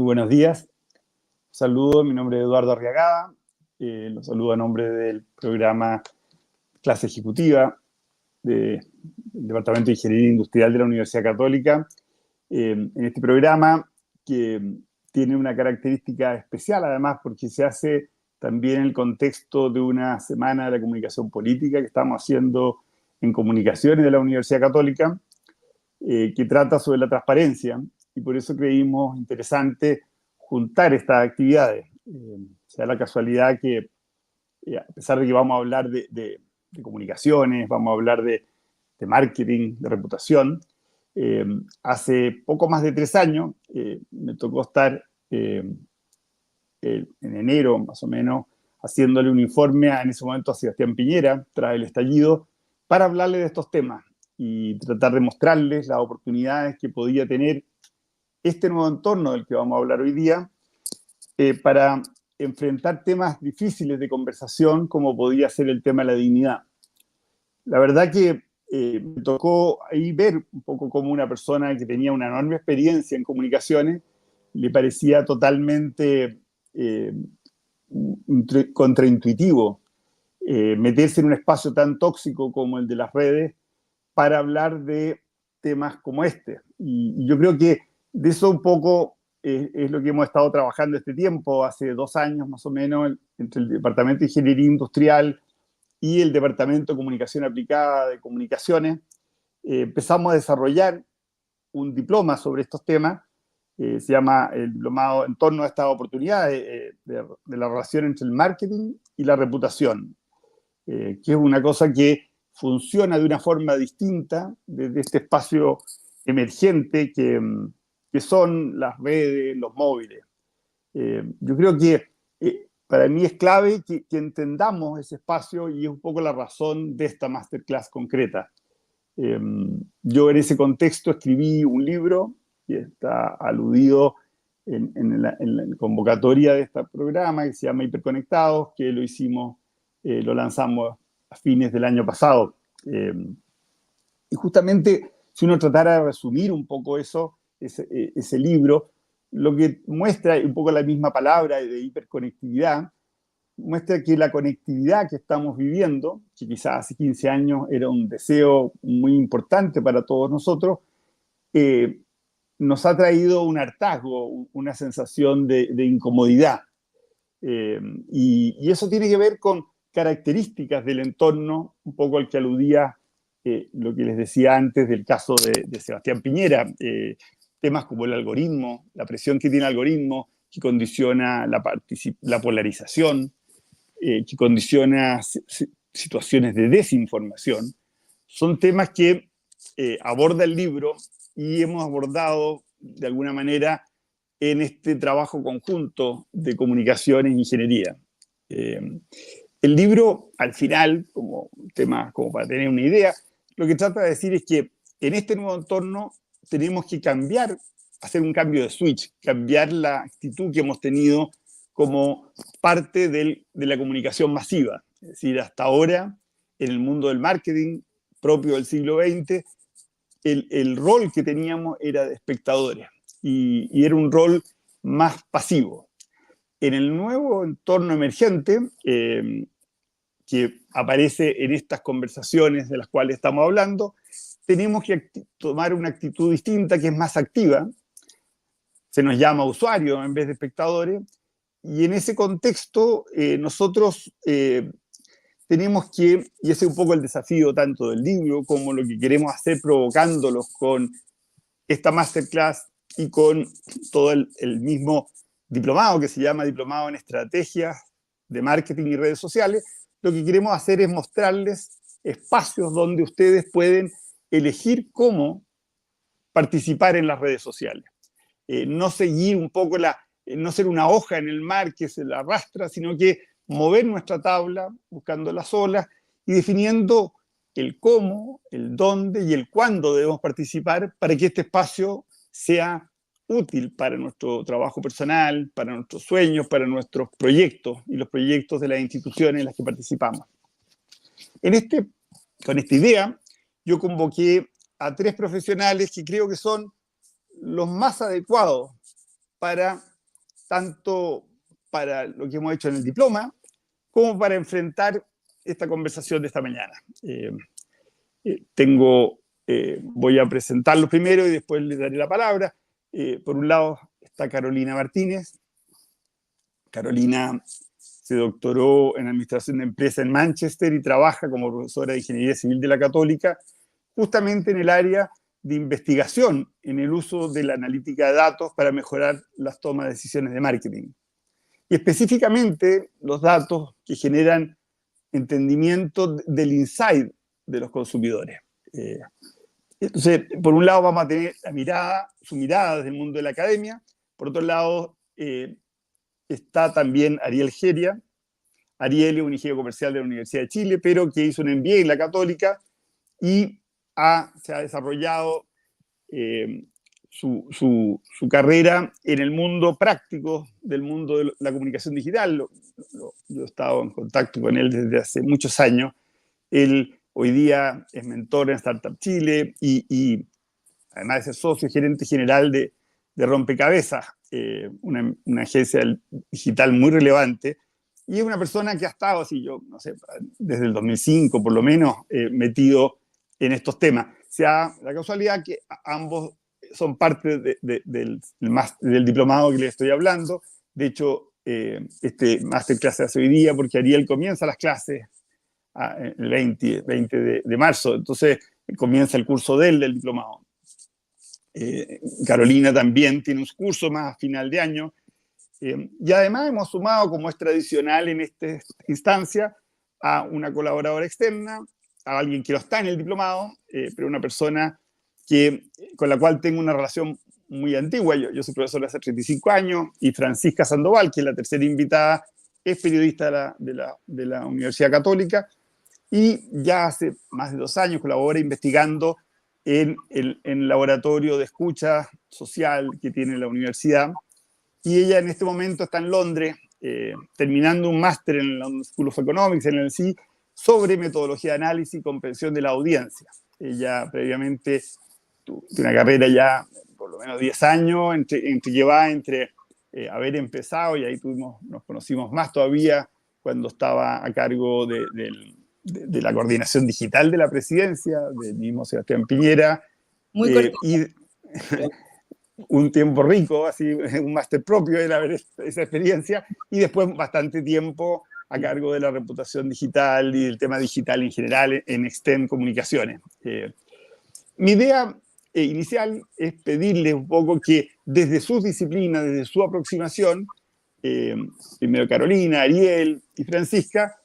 Muy buenos días. Saludo, mi nombre es Eduardo Arriagada. Los saludo a nombre del programa Clase Ejecutiva del Departamento de Ingeniería Industrial de la Universidad Católica. En este programa, que tiene una característica especial, además, porque se hace también en el contexto de una semana de la comunicación política que estamos haciendo en Comunicaciones de la Universidad Católica, que trata sobre la transparencia, y por eso creímos interesante juntar estas actividades. Se da la casualidad que, a pesar de que vamos a hablar de comunicaciones, vamos a hablar de marketing, de reputación, hace poco más de 3 años me tocó estar en enero, más o menos, haciéndole un informe en ese momento a Sebastián Piñera, tras el estallido, para hablarle de estos temas y tratar de mostrarles las oportunidades que podía tener este nuevo entorno del que vamos a hablar hoy día, para enfrentar temas difíciles de conversación, como podía ser el tema de la dignidad. La verdad que me tocó ahí ver un poco cómo una persona que tenía una enorme experiencia en comunicaciones le parecía totalmente contraintuitivo meterse en un espacio tan tóxico como el de las redes para hablar de temas como este. Y yo creo que de eso un poco es lo que hemos estado trabajando este tiempo, hace 2 años más o menos, entre el Departamento de Ingeniería Industrial y el Departamento de Comunicación Aplicada de Comunicaciones. Empezamos a desarrollar un diploma sobre estos temas, se llama el diplomado en torno a estas oportunidades de la relación entre el marketing y la reputación, que es una cosa que funciona de una forma distinta desde este espacio emergente que son las redes, los móviles. Yo creo que para mí es clave que entendamos ese espacio, y es un poco la razón de esta masterclass concreta. Yo en ese contexto escribí un libro que está aludido en la convocatoria de este programa, que se llama Hiperconectados, que lo hicimos, lo lanzamos a fines del año pasado. Y justamente, si uno tratara de resumir un poco ese libro, lo que muestra un poco la misma palabra de hiperconectividad, muestra que la conectividad que estamos viviendo, que quizás hace 15 años era un deseo muy importante para todos nosotros, nos ha traído un hartazgo, una sensación de incomodidad. Y eso tiene que ver con características del entorno, un poco al que aludía lo que les decía antes del caso de Sebastián Piñera, temas como el algoritmo, la presión que tiene el algoritmo, que condiciona la polarización, que condiciona situaciones de desinformación, son temas que aborda el libro y hemos abordado de alguna manera en este trabajo conjunto de comunicaciones e ingeniería. El libro, al final, como tema, como para tener una idea, lo que trata de decir es que en este nuevo entorno tenemos que cambiar, hacer un cambio de switch, cambiar la actitud que hemos tenido como parte de la comunicación masiva. Es decir, hasta ahora, en el mundo del marketing propio del siglo XX, el rol que teníamos era de espectadores, y era un rol más pasivo. En el nuevo entorno emergente, que aparece en estas conversaciones de las cuales estamos hablando, tenemos que tomar una actitud distinta, que es más activa. Se nos llama usuarios en vez de espectadores, y en ese contexto nosotros tenemos que, y ese es un poco el desafío tanto del libro como lo que queremos hacer provocándolos con esta masterclass y con todo el mismo diplomado que se llama Diplomado en Estrategias de Marketing y Redes Sociales. Lo que queremos hacer es mostrarles espacios donde ustedes pueden elegir cómo participar en las redes sociales. No seguir un poco no ser una hoja en el mar que se la arrastra, sino que mover nuestra tabla buscando las olas y definiendo el cómo, el dónde y el cuándo debemos participar para que este espacio sea útil para nuestro trabajo personal, para nuestros sueños, para nuestros proyectos y los proyectos de las instituciones en las que participamos. Con esta idea, yo convoqué a 3 profesionales que creo que son los más adecuados para tanto para lo que hemos hecho en el diploma, como para enfrentar esta conversación de esta mañana. Voy a presentarlo primero y después les daré la palabra. Por un lado está Carolina Martínez. Carolina se doctoró en Administración de Empresas en Manchester y trabaja como profesora de Ingeniería Civil de la Católica, justamente en el área de investigación en el uso de la analítica de datos para mejorar las tomas de decisiones de marketing. Y específicamente los datos que generan entendimiento del insight de los consumidores. Entonces, por un lado vamos a tener su mirada desde el mundo de la academia. Por otro lado, está también Ariel Geria. Ariel es un ingeniero comercial de la Universidad de Chile, pero que hizo un MBA en la Católica y se ha desarrollado su carrera en el mundo práctico del mundo de la comunicación digital. Yo he estado en contacto con él desde hace muchos años. Él hoy día es mentor en Startup Chile y además de ser socio gerente general de Rompecabezas, una agencia digital muy relevante. Y es una persona que ha estado, así yo no sé, desde el 2005 por lo menos, metido en estos temas. La casualidad que ambos son parte del diplomado que les estoy hablando. De hecho, este masterclass se hace hoy día porque Ariel comienza las clases el 20 de marzo. Entonces, comienza el curso del diplomado. Carolina también tiene un curso más a final de año. Y además hemos sumado, como es tradicional en esta instancia, a una colaboradora externa, a alguien que no está en el diplomado, pero una persona con la cual tengo una relación muy antigua. Yo soy profesor hace 35 años y Francisca Sandoval, que es la tercera invitada, es periodista de la Universidad Católica y ya hace más de 2 años colabora investigando en el laboratorio de escucha social que tiene la universidad. Y ella en este momento está en Londres, terminando un máster en la London School of Economics, en el LSE, sobre metodología de análisis y comprensión de la audiencia. Ella previamente tuvo una carrera ya por lo menos 10 años, entre haber empezado, y ahí nos conocimos más todavía, cuando estaba a cargo de la coordinación digital de la presidencia, del mismo Sebastián Piñera. Muy cortito. Y un tiempo rico, así, un máster propio era ver esa experiencia, y después bastante tiempo a cargo de la reputación digital y del tema digital en general en Extend Comunicaciones. Mi idea inicial es pedirles un poco que desde sus disciplinas, desde su aproximación, primero Carolina, Ariel y Francisca,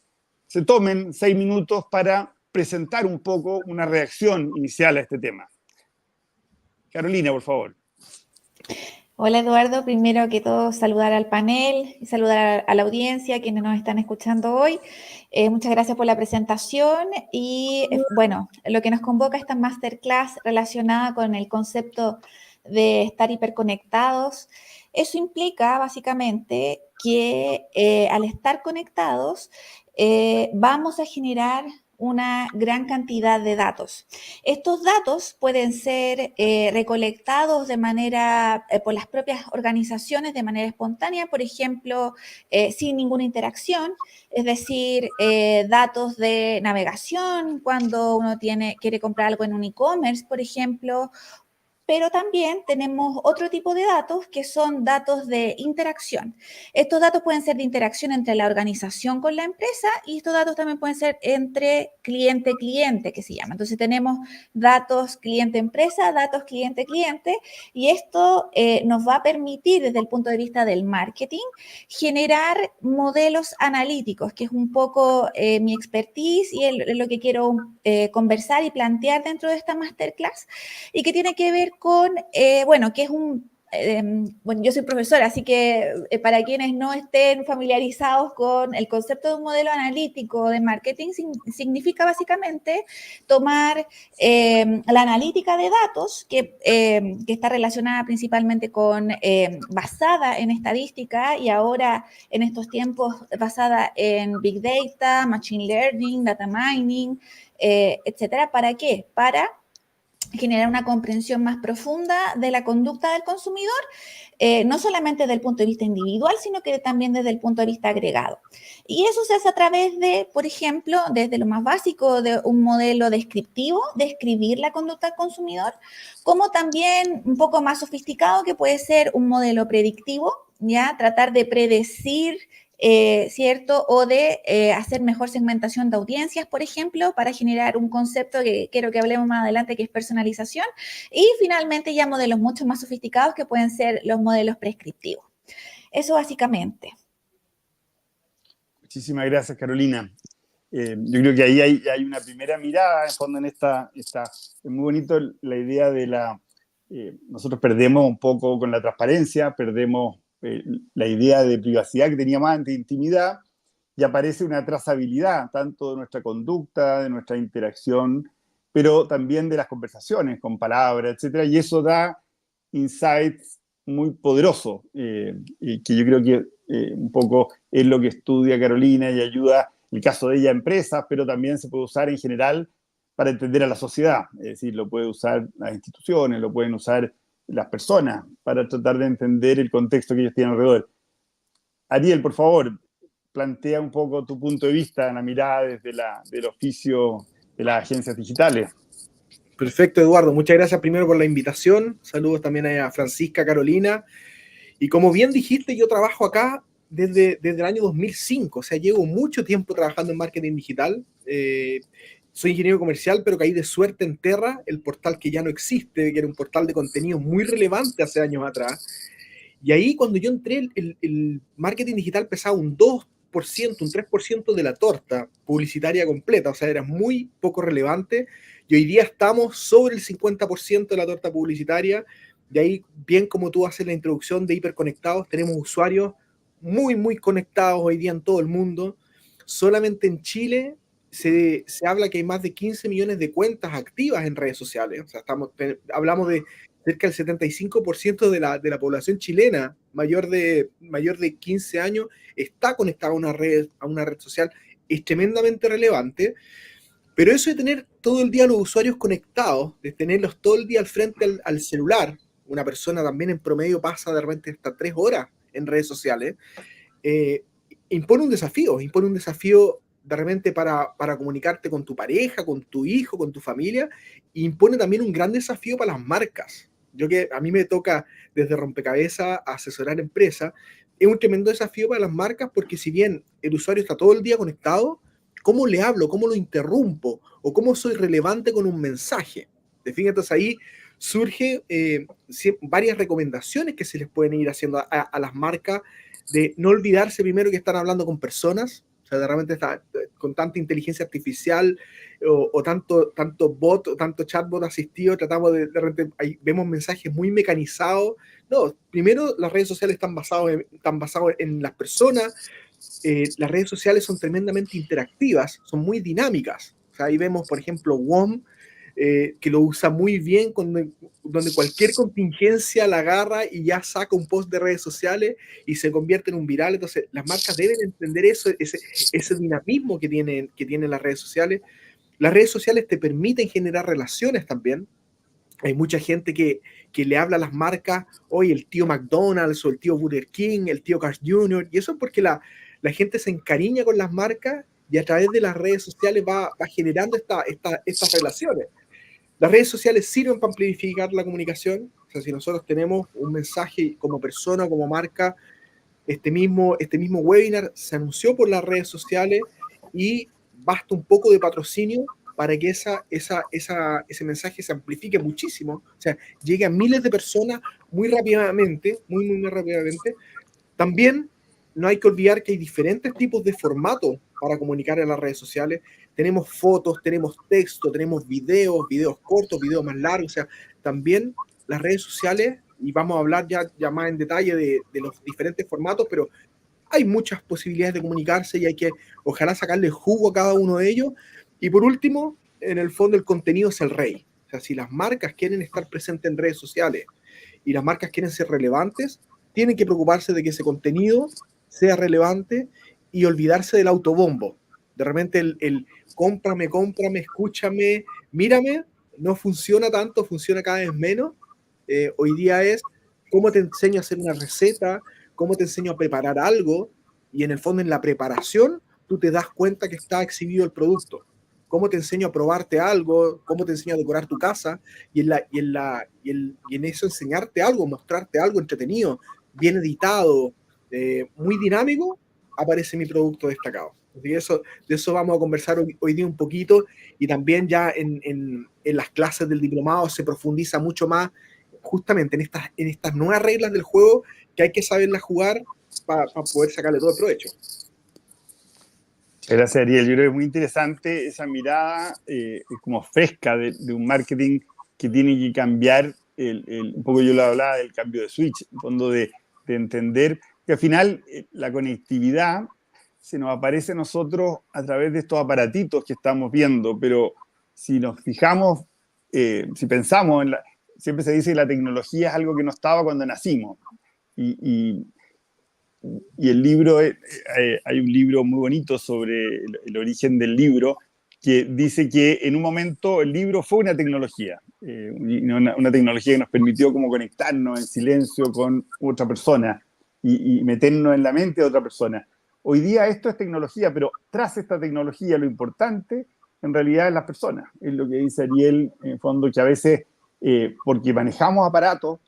se tomen 6 minutos para presentar un poco una reacción inicial a este tema. Carolina, por favor. Hola Eduardo, primero que todo saludar al panel y saludar a la audiencia, quienes nos están escuchando hoy. Muchas gracias por la presentación y bueno, lo que nos convoca a esta masterclass relacionada con el concepto de estar hiperconectados. Eso implica básicamente que al estar conectados vamos a generar una gran cantidad de datos. Estos datos pueden ser recolectados de manera, por las propias organizaciones de manera espontánea, por ejemplo, sin ninguna interacción, es decir, datos de navegación cuando uno quiere comprar algo en un e-commerce, por ejemplo. Pero también tenemos otro tipo de datos que son datos de interacción. Estos datos pueden ser de interacción entre la organización con la empresa y estos datos también pueden ser entre cliente-cliente, que se llama. Entonces tenemos datos cliente-empresa, datos cliente-cliente y esto nos va a permitir desde el punto de vista del marketing generar modelos analíticos, que es un poco mi expertise y lo que quiero conversar y plantear dentro de esta masterclass y que tiene que ver con, bueno, que es bueno, yo soy profesora, así que para quienes no estén familiarizados con el concepto de un modelo analítico de marketing, significa básicamente tomar la analítica de datos, que está relacionada principalmente con, basada en estadística y ahora en estos tiempos basada en Big Data, Machine Learning, Data Mining, etcétera. ¿Para qué? Para generar una comprensión más profunda de la conducta del consumidor, no solamente desde el punto de vista individual, sino que también desde el punto de vista agregado. Y eso se hace a través de, por ejemplo, desde lo más básico de un modelo descriptivo, describir la conducta del consumidor, como también un poco más sofisticado, que puede ser un modelo predictivo, ya tratar de predecir, ¿cierto? O de hacer mejor segmentación de audiencias, por ejemplo, para generar un concepto que quiero que hablemos más adelante, que es personalización. Y finalmente ya modelos mucho más sofisticados que pueden ser los modelos prescriptivos. Eso básicamente. Muchísimas gracias, Carolina. Yo creo que ahí hay una primera mirada, en fondo, en esta es muy bonito la idea de nosotros perdemos un poco con la transparencia, perdemos la idea de privacidad que teníamos antes, de intimidad, y aparece una trazabilidad, tanto de nuestra conducta, de nuestra interacción, pero también de las conversaciones con palabras, etcétera, y eso da insights muy poderosos, y que yo creo que un poco es lo que estudia Carolina y ayuda, el caso de ella, a empresas, pero también se puede usar en general para entender a la sociedad, es decir, lo puede usar las instituciones, lo pueden usar las personas para tratar de entender el contexto que ellos tienen alrededor. Ariel, por favor, plantea un poco tu punto de vista, la mirada desde del oficio de las agencias digitales. Perfecto, Eduardo. Muchas gracias primero por la invitación. Saludos también a Francisca, Carolina. Y como bien dijiste, yo trabajo acá desde el año 2005. O sea, llevo mucho tiempo trabajando en marketing digital. Soy ingeniero comercial, pero caí de suerte en Terra, el portal que ya no existe, que era un portal de contenido muy relevante hace años atrás. Y ahí cuando yo entré, el marketing digital pesaba un 2%, un 3% de la torta publicitaria completa. O sea, era muy poco relevante. Y hoy día estamos sobre el 50% de la torta publicitaria. De ahí, bien como tú haces la introducción de hiperconectados, tenemos usuarios muy, muy conectados hoy día en todo el mundo. Solamente en Chile se habla que hay más de 15 millones de cuentas activas en redes sociales. O sea, hablamos de cerca del 75% de la población chilena mayor de 15 años está conectada a una red social. Es tremendamente relevante. Pero eso de tener todo el día a los usuarios conectados, de tenerlos todo el día al frente al celular, una persona también en promedio pasa de repente hasta 3 horas en redes sociales, impone un desafío de repente para comunicarte con tu pareja, con tu hijo, con tu familia, e impone también un gran desafío para las marcas. A mí me toca desde rompecabezas asesorar empresas, es un tremendo desafío para las marcas porque si bien el usuario está todo el día conectado, ¿cómo le hablo? ¿Cómo lo interrumpo? ¿O cómo soy relevante con un mensaje? ¿Te fijas? Entonces ahí surge varias recomendaciones que se les pueden ir haciendo a las marcas de no olvidarse primero que están hablando con personas. O sea, de repente está con tanta inteligencia artificial o tanto bot o tanto chatbot asistido, tratamos de repente ahí vemos mensajes muy mecanizados. No, primero las redes sociales están basadas en las personas. Las redes sociales son tremendamente interactivas, son muy dinámicas. O sea, ahí vemos, por ejemplo, WOM, que lo usa muy bien, donde cualquier contingencia la agarra y ya saca un post de redes sociales y se convierte en un viral. Entonces, las marcas deben entender ese dinamismo que tienen las redes sociales. Las redes sociales te permiten generar relaciones también. Hay mucha gente que le habla a las marcas, hoy el tío McDonald's o el tío Burger King, el tío Carl Jr., y eso es porque la gente se encariña con las marcas y a través de las redes sociales va generando estas relaciones. Las redes sociales sirven para amplificar la comunicación. O sea, si nosotros tenemos un mensaje como persona, como marca, este mismo webinar se anunció por las redes sociales y basta un poco de patrocinio para que ese mensaje se amplifique muchísimo, o sea, llegue a miles de personas muy rápidamente, muy rápidamente. También no hay que olvidar que hay diferentes tipos de formatos para comunicar en las redes sociales. Tenemos fotos, tenemos texto, tenemos videos cortos, videos más largos. O sea, también las redes sociales, y vamos a hablar ya más en detalle de los diferentes formatos, pero hay muchas posibilidades de comunicarse y hay que, ojalá, sacarle jugo a cada uno de ellos. Y por último, en el fondo, el contenido es el rey. O sea, si las marcas quieren estar presentes en redes sociales y las marcas quieren ser relevantes, tienen que preocuparse de que ese contenido sea relevante y olvidarse del autobombo. De repente el cómprame, escúchame, mírame, no funciona tanto, funciona cada vez menos. Hoy día es cómo te enseño a hacer una receta, cómo te enseño a preparar algo, y en el fondo en la preparación tú te das cuenta que está exhibido el producto. Cómo te enseño a probarte algo, cómo te enseño a decorar tu casa, y en eso enseñarte algo, mostrarte algo entretenido, bien editado, muy dinámico, aparece mi producto destacado. Así que de eso vamos a conversar hoy día un poquito, y también ya en las clases del diplomado se profundiza mucho más justamente en estas nuevas reglas del juego que hay que saberlas jugar para poder sacarle todo el provecho. Gracias, Ariel. Yo creo que es muy interesante esa mirada como fresca de un marketing que tiene que cambiar, un poco yo lo hablaba del cambio de switch, en fondo de entender que al final la conectividad se nos aparece a nosotros a través de estos aparatitos que estamos viendo, pero si nos fijamos, si pensamos, siempre se dice que la tecnología es algo que no estaba cuando nacimos. Y el libro, hay un libro muy bonito sobre el origen del libro, que dice que en un momento el libro fue una tecnología, una tecnología que nos permitió como conectarnos en silencio con otra persona y meternos en la mente de otra persona. Hoy día esto es tecnología, pero tras esta tecnología lo importante en realidad es las personas. Es lo que dice Ariel, en el fondo, que a veces, porque manejamos aparatos,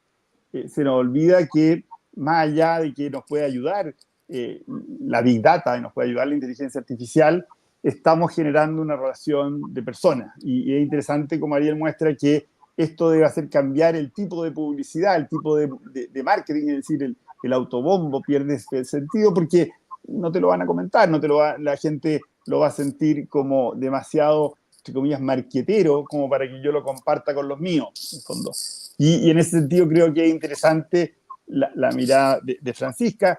se nos olvida que más allá de que nos puede ayudar la Big Data y nos puede ayudar la inteligencia artificial, estamos generando una relación de personas. Y es interesante como Ariel muestra que esto debe hacer cambiar el tipo de publicidad, el tipo de marketing, es decir, el autobombo pierde el sentido porque no te lo van a comentar, la gente lo va a sentir como demasiado, entre comillas, marquetero, como para que yo lo comparta con los míos, en fondo. Y en ese sentido creo que es interesante la mirada de Francisca,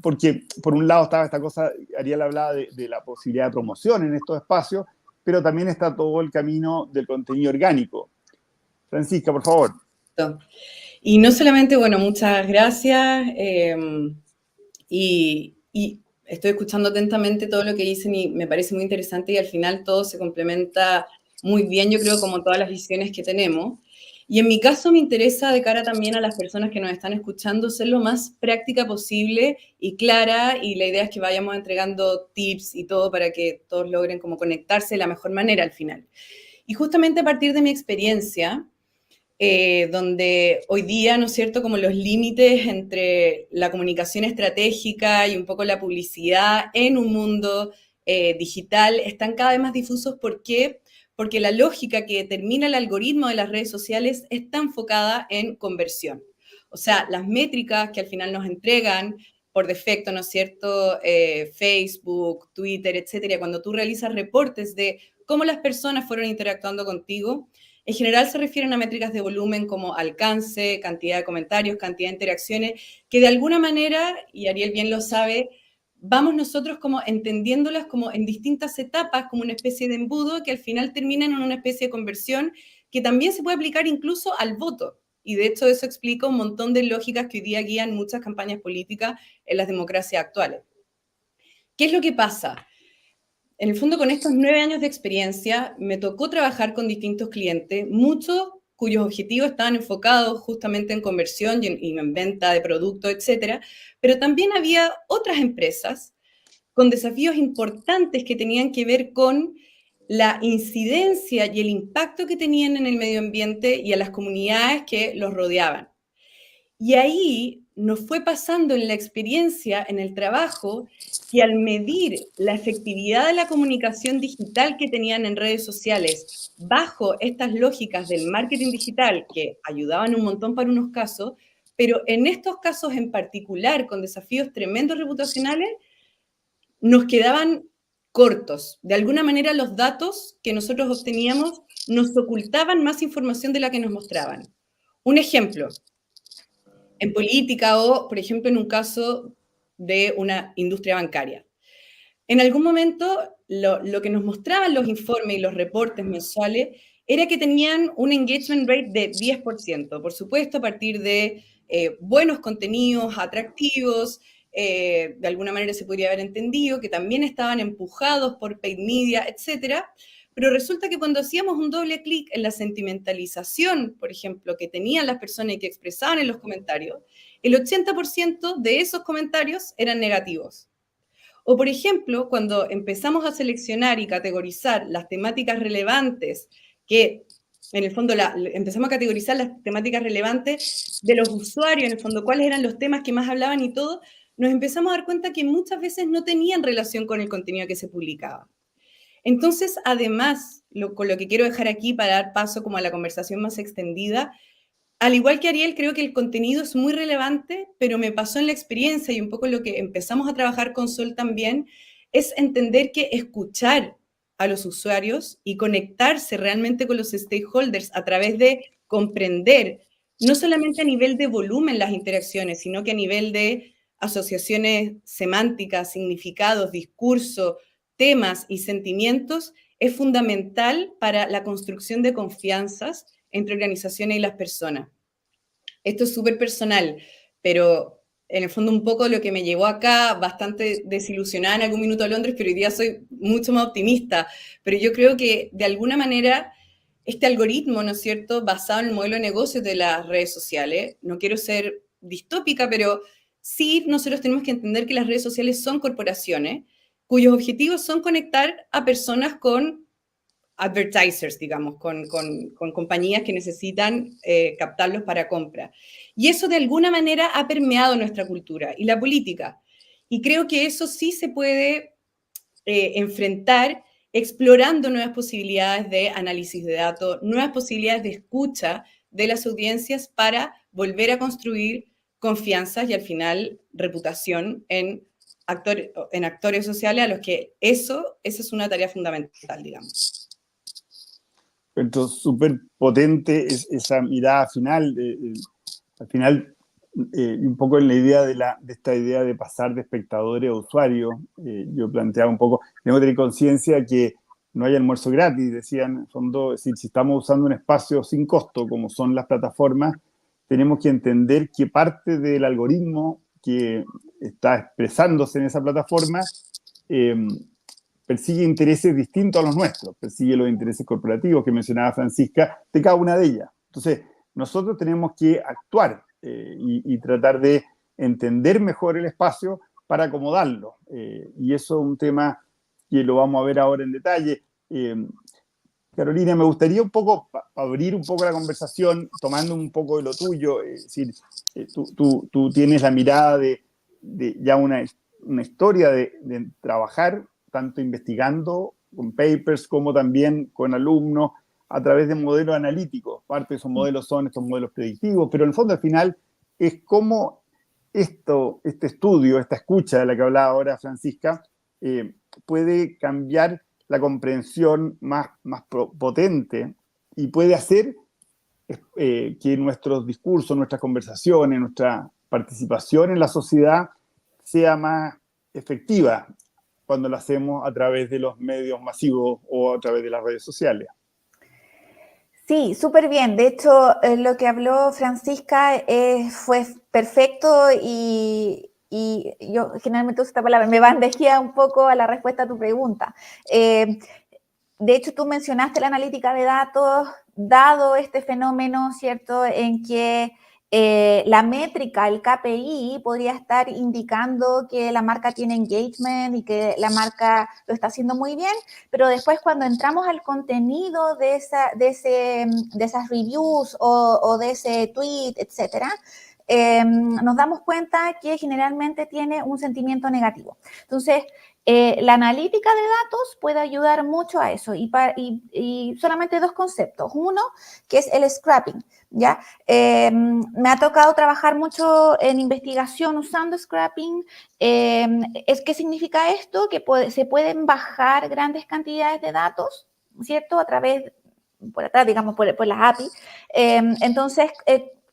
porque por un lado estaba esta cosa, Ariel hablaba de la posibilidad de promoción en estos espacios, pero también está todo el camino del contenido orgánico. Francisca, por favor. Y no solamente, bueno, muchas gracias, y estoy escuchando atentamente todo lo que dicen y me parece muy interesante, y al final todo se complementa muy bien, yo creo, como todas las visiones que tenemos. Y en mi caso me interesa, de cara también a las personas que nos están escuchando, ser lo más práctica posible y clara, y la idea es que vayamos entregando tips y todo para que todos logren como conectarse de la mejor manera al final. Y justamente a partir de mi experiencia, donde hoy día, ¿no es cierto?, como los límites entre la comunicación estratégica y un poco la publicidad en un mundo digital están cada vez más difusos. ¿Por qué? Porque la lógica que determina el algoritmo de las redes sociales está enfocada en conversión. O sea, las métricas que al final nos entregan por defecto, ¿no es cierto?, Facebook, Twitter, etcétera, cuando tú realizas reportes de cómo las personas fueron interactuando contigo, en general se refieren a métricas de volumen como alcance, cantidad de comentarios, cantidad de interacciones, que de alguna manera, y Ariel bien lo sabe, vamos nosotros como entendiéndolas como en distintas etapas, como una especie de embudo que al final terminan en una especie de conversión que también se puede aplicar incluso al voto. Y de hecho eso explica un montón de lógicas que hoy día guían muchas campañas políticas en las democracias actuales. ¿Qué es lo que pasa? En el fondo, con estos 9 años de experiencia, me tocó trabajar con distintos clientes, muchos cuyos objetivos estaban enfocados justamente en conversión y en venta de productos, etcétera, pero también había otras empresas con desafíos importantes que tenían que ver con la incidencia y el impacto que tenían en el medio ambiente y a las comunidades que los rodeaban. Y ahí nos fue pasando en la experiencia, en el trabajo, que al medir la efectividad de la comunicación digital que tenían en redes sociales bajo estas lógicas del marketing digital, que ayudaban un montón para unos casos, pero en estos casos en particular, con desafíos tremendos reputacionales, nos quedaban cortos. De alguna manera los datos que nosotros obteníamos nos ocultaban más información de la que nos mostraban. Un ejemplo, en política o, por ejemplo, en un caso de una industria bancaria. En algún momento, lo que nos mostraban los informes y los reportes mensuales era que tenían un engagement rate de 10%, por supuesto, a partir de buenos contenidos atractivos, de alguna manera se podría haber entendido que también estaban empujados por paid media, etcétera, pero resulta que cuando hacíamos un doble clic en la sentimentalización, por ejemplo, que tenían las personas y que expresaban en los comentarios, el 80% de esos comentarios eran negativos. O, por ejemplo, cuando empezamos a seleccionar y categorizar las temáticas relevantes, que en el fondo empezamos a categorizar las temáticas relevantes de los usuarios, en el fondo, cuáles eran los temas que más hablaban y todo, nos empezamos a dar cuenta que muchas veces no tenían relación con el contenido que se publicaba. Entonces, además, con lo que quiero dejar aquí para dar paso como a la conversación más extendida, al igual que Ariel, creo que el contenido es muy relevante, pero me pasó en la experiencia y un poco lo que empezamos a trabajar con Sol también, es entender que escuchar a los usuarios y conectarse realmente con los stakeholders a través de comprender, no solamente a nivel de volumen las interacciones, sino que a nivel de asociaciones semánticas, significados, discurso, temas y sentimientos, es fundamental para la construcción de confianzas entre organizaciones y las personas. Esto es súper personal, pero en el fondo un poco lo que me llevó acá, bastante desilusionada en algún minuto a Londres, pero hoy día soy mucho más optimista. Pero yo creo que de alguna manera este algoritmo, ¿no es cierto?, basado en el modelo de negocios de las redes sociales, no quiero ser distópica, pero sí nosotros tenemos que entender que las redes sociales son corporaciones cuyos objetivos son conectar a personas con advertisers, digamos, con compañías que necesitan captarlos para compra. Y eso de alguna manera ha permeado nuestra cultura y la política. Y creo que eso sí se puede enfrentar explorando nuevas posibilidades de análisis de datos, nuevas posibilidades de escucha de las audiencias para volver a construir confianzas y al final reputación en actores sociales a los que esa es una tarea fundamental, digamos. Entonces, súper potente esa mirada final, al final, un poco en la idea de esta idea de pasar de espectadores a usuarios. Yo planteaba un poco, tenemos que tener conciencia que no hay almuerzo gratis, decían, en el fondo, es decir, si estamos usando un espacio sin costo, como son las plataformas, tenemos que entender que parte del algoritmo que está expresándose en esa plataforma persigue intereses distintos a los nuestros, persigue los intereses corporativos que mencionaba Francisca, de cada una de ellas. Entonces, nosotros tenemos que actuar y tratar de entender mejor el espacio para acomodarlo. Y eso es un tema que lo vamos a ver ahora en detalle. Carolina, me gustaría un poco abrir un poco la conversación, tomando un poco de lo tuyo. Es decir, tú tienes la mirada de ya una historia de trabajar tanto investigando con papers como también con alumnos a través de modelos analíticos. Parte de esos modelos son estos modelos predictivos, pero en el fondo al final es cómo este estudio, esta escucha de la que hablaba ahora Francisca, puede cambiar la comprensión más potente y puede hacer que nuestros discursos, nuestras conversaciones, nuestra participación en la sociedad sea más efectiva cuando lo hacemos a través de los medios masivos o a través de las redes sociales. Sí, súper bien. De hecho, lo que habló Francisca fue perfecto y yo generalmente uso esta palabra, me bandejea un poco a la respuesta a tu pregunta. De hecho, tú mencionaste la analítica de datos, dado este fenómeno, ¿cierto?, en que la métrica, el KPI, podría estar indicando que la marca tiene engagement y que la marca lo está haciendo muy bien, pero después cuando entramos al contenido de esas reviews o de ese tweet, etcétera, nos damos cuenta que generalmente tiene un sentimiento negativo. Entonces, la analítica de datos puede ayudar mucho a eso y solamente dos conceptos. Uno, que es el scrapping, ¿ya? Me ha tocado trabajar mucho en investigación usando scrapping. ¿Qué significa esto? Que se pueden bajar grandes cantidades de datos, ¿cierto? Por atrás, digamos, por las API. Entonces,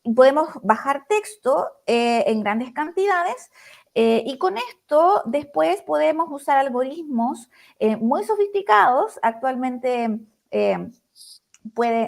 podemos bajar texto en grandes cantidades y con esto después podemos usar algoritmos muy sofisticados. Actualmente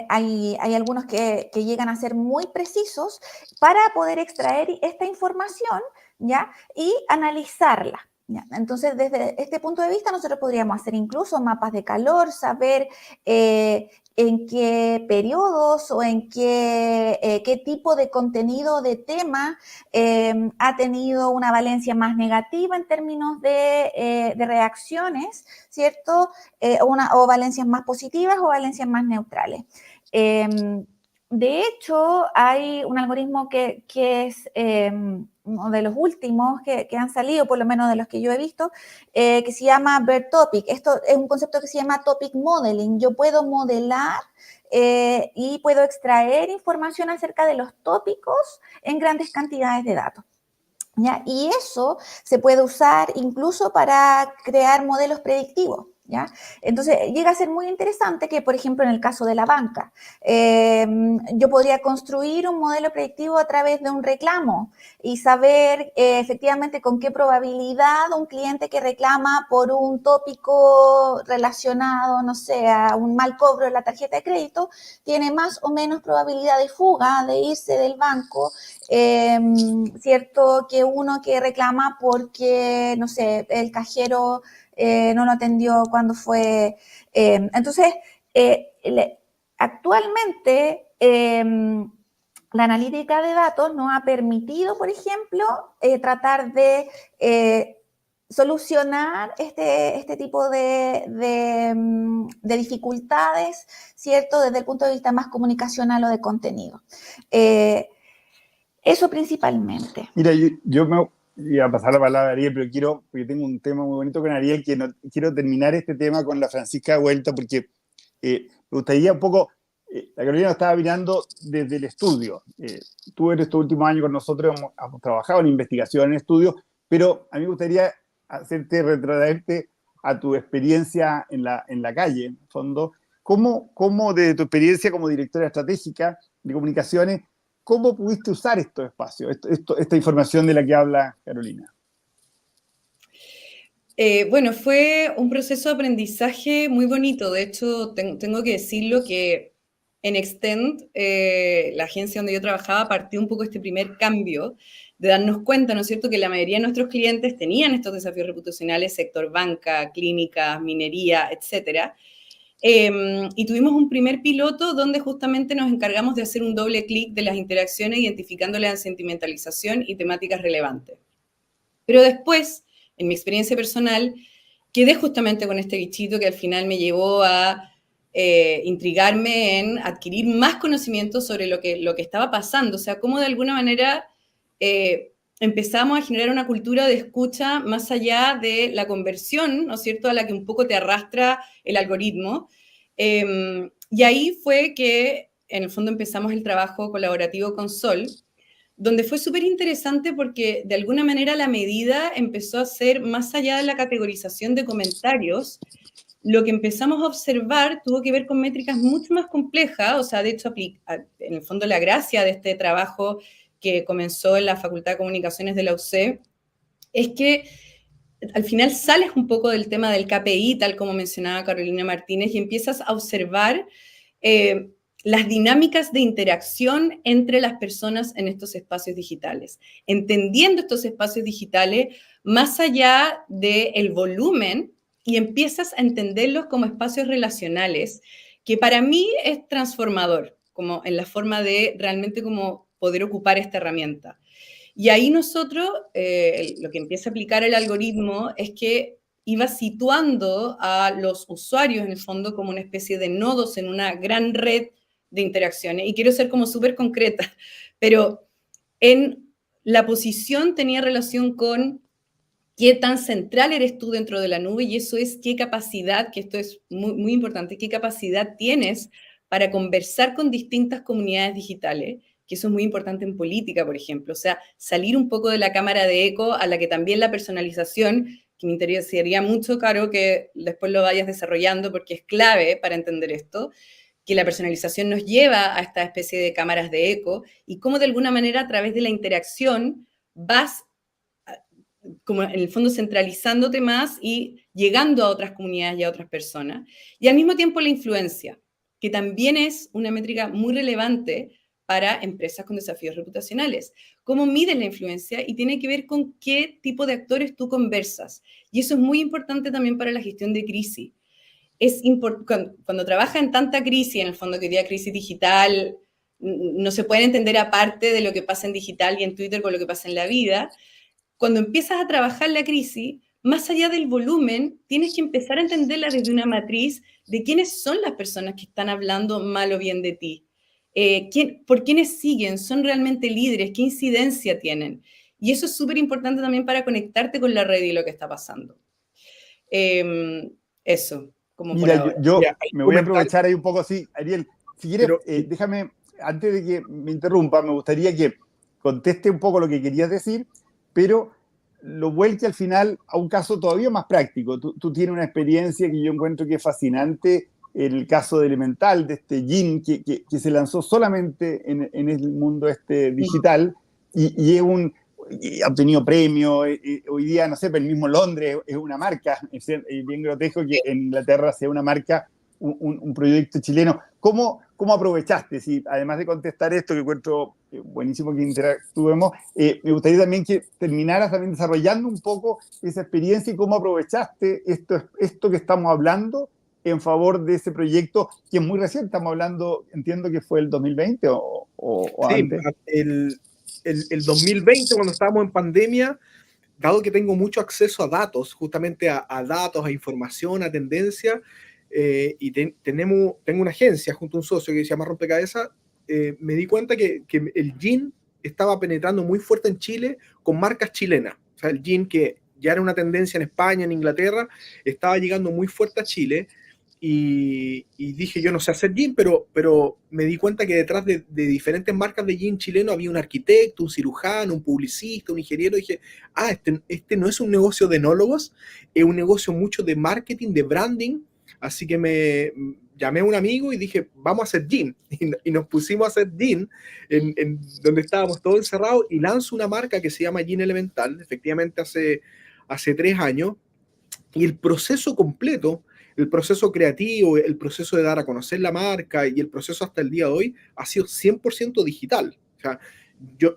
hay algunos que llegan a ser muy precisos para poder extraer esta información, ¿ya? Y analizarla. Ya, entonces, desde este punto de vista, nosotros podríamos hacer incluso mapas de calor, saber en qué periodos o en qué tipo de contenido, de tema ha tenido una valencia más negativa en términos de reacciones, ¿cierto? O valencias más positivas o valencias más neutrales. De hecho, hay un algoritmo que es uno de los últimos que han salido, por lo menos de los que yo he visto, que se llama BERT Topic. Esto es un concepto que se llama Topic Modeling. Yo puedo modelar y puedo extraer información acerca de los tópicos en grandes cantidades de datos. ¿Ya? Y eso se puede usar incluso para crear modelos predictivos. ¿Ya? Entonces, llega a ser muy interesante que, por ejemplo, en el caso de la banca, yo podría construir un modelo predictivo a través de un reclamo y saber efectivamente con qué probabilidad un cliente que reclama por un tópico relacionado, no sé, a un mal cobro de la tarjeta de crédito, tiene más o menos probabilidad de fuga, de irse del banco, ¿cierto? Que uno que reclama porque, no sé, el cajero no lo atendió cuando fue. Entonces, actualmente la analítica de datos nos ha permitido, por ejemplo, tratar de solucionar este tipo de dificultades, ¿cierto? Desde el punto de vista más comunicacional o de contenido. Eso principalmente. Mira, yo me voy a pasar la palabra a Ariel, pero porque tengo un tema muy bonito con Ariel, que quiero terminar este tema con la Francisca Vuelta, porque me gustaría un poco, la Carolina estaba mirando desde el estudio. Tú en estos últimos años con nosotros hemos trabajado en investigación, en estudios, pero a mí me gustaría retrotraerte a tu experiencia en la calle, en el fondo. ¿Cómo de tu experiencia como directora estratégica de comunicaciones, cómo pudiste usar estos espacios, esta información de la que habla Carolina? Bueno, fue un proceso de aprendizaje muy bonito. De hecho, tengo que decirlo que en Extend, la agencia donde yo trabajaba, partió un poco este primer cambio de darnos cuenta, ¿no es cierto?, que la mayoría de nuestros clientes tenían estos desafíos reputacionales, sector banca, clínicas, minería, etcétera. Y tuvimos un primer piloto donde justamente nos encargamos de hacer un doble clic de las interacciones, identificándoles la sentimentalización y temáticas relevantes. Pero después, en mi experiencia personal, quedé justamente con este bichito que al final me llevó a intrigarme en adquirir más conocimiento sobre lo que estaba pasando. O sea, cómo de alguna manera empezamos a generar una cultura de escucha más allá de la conversión, ¿no es cierto?, a la que un poco te arrastra el algoritmo. Y ahí fue que, en el fondo, empezamos el trabajo colaborativo con Sol, donde fue súper interesante porque, de alguna manera, la medida empezó a ser más allá de la categorización de comentarios. Lo que empezamos a observar tuvo que ver con métricas mucho más complejas. O sea, de hecho, en el fondo, la gracia de este trabajo que comenzó en la Facultad de Comunicaciones de la UC es que al final sales un poco del tema del KPI, tal como mencionaba Carolina Martínez, y empiezas a observar las dinámicas de interacción entre las personas en estos espacios digitales, entendiendo estos espacios digitales más allá del volumen, y empiezas a entenderlos como espacios relacionales, que para mí es transformador, como en la forma de realmente como poder ocupar esta herramienta. Y ahí nosotros, lo que empieza a aplicar el algoritmo es que iba situando a los usuarios, en el fondo, como una especie de nodos en una gran red de interacciones. Y quiero ser como súper concreta, pero en la posición tenía relación con qué tan central eres tú dentro de la nube, y eso es qué capacidad, que esto es muy, muy importante, qué capacidad tienes para conversar con distintas comunidades digitales, que eso es muy importante en política, por ejemplo. O sea, salir un poco de la cámara de eco a la que también la personalización, que me interesaría mucho, Caro, que después lo vayas desarrollando porque es clave para entender esto, que la personalización nos lleva a esta especie de cámaras de eco y cómo de alguna manera a través de la interacción vas como en el fondo centralizándote más y llegando a otras comunidades y a otras personas. Y al mismo tiempo la influencia, que también es una métrica muy relevante para empresas con desafíos reputacionales. ¿Cómo mides la influencia? Y tiene que ver con qué tipo de actores tú conversas. Y eso es muy importante también para la gestión de crisis. Cuando trabaja en tanta crisis, en el fondo que hoy día crisis digital, no se puede entender aparte de lo que pasa en digital y en Twitter con lo que pasa en la vida. Cuando empiezas a trabajar la crisis, más allá del volumen, tienes que empezar a entenderla desde una matriz de quiénes son las personas que están hablando mal o bien de ti. ¿Por quiénes siguen? ¿Son realmente líderes? ¿Qué incidencia tienen? Y eso es súper importante también para conectarte con la red y lo que está pasando. Eso, como Mira, por ahora. yo Ya, me voy a aprovechar ahí un poco, sí, Ariel, si quieres, Pero, déjame, antes de que me interrumpa, me gustaría que conteste un poco lo que querías decir, pero lo vuelque al final a un caso todavía más práctico. Tú tienes una experiencia que yo encuentro que es fascinante, el caso de Elemental, de este gin que se lanzó solamente en el mundo digital, y y ha obtenido premios. Hoy día, no sé, pero el mismo Londres es una marca, es bien grotesco que en Inglaterra sea una marca, un proyecto chileno. ¿Cómo aprovechaste? Si, además de contestar esto, que encuentro buenísimo que interactuemos, me gustaría también que terminaras también desarrollando un poco esa experiencia y cómo aprovechaste esto que estamos hablando en favor de ese proyecto que es muy reciente. Estamos hablando, entiendo que fue el 2020 o sí, antes. el 2020, cuando estábamos en pandemia, dado que tengo mucho acceso a datos, justamente a datos, a información, a tendencia, y tengo una agencia junto a un socio que se llama Rompecabezas, me di cuenta que el gin estaba penetrando muy fuerte en Chile con marcas chilenas. O sea, el gin, que ya era una tendencia en España, en Inglaterra, estaba llegando muy fuerte a Chile. Y dije, yo no sé hacer gin, pero me di cuenta que detrás de diferentes marcas de gin chileno había un arquitecto, un cirujano, un publicista, un ingeniero. Y dije, este no es un negocio de enólogos, es un negocio mucho de marketing, de branding. Así que me llamé a un amigo y dije, vamos a hacer gin. Y nos pusimos a hacer gin en donde estábamos todos encerrados, y lanzo una marca que se llama Gin Elemental, efectivamente hace 3 años. Y el proceso completo, el proceso creativo, el proceso de dar a conocer la marca y el proceso hasta el día de hoy ha sido 100% digital. O sea,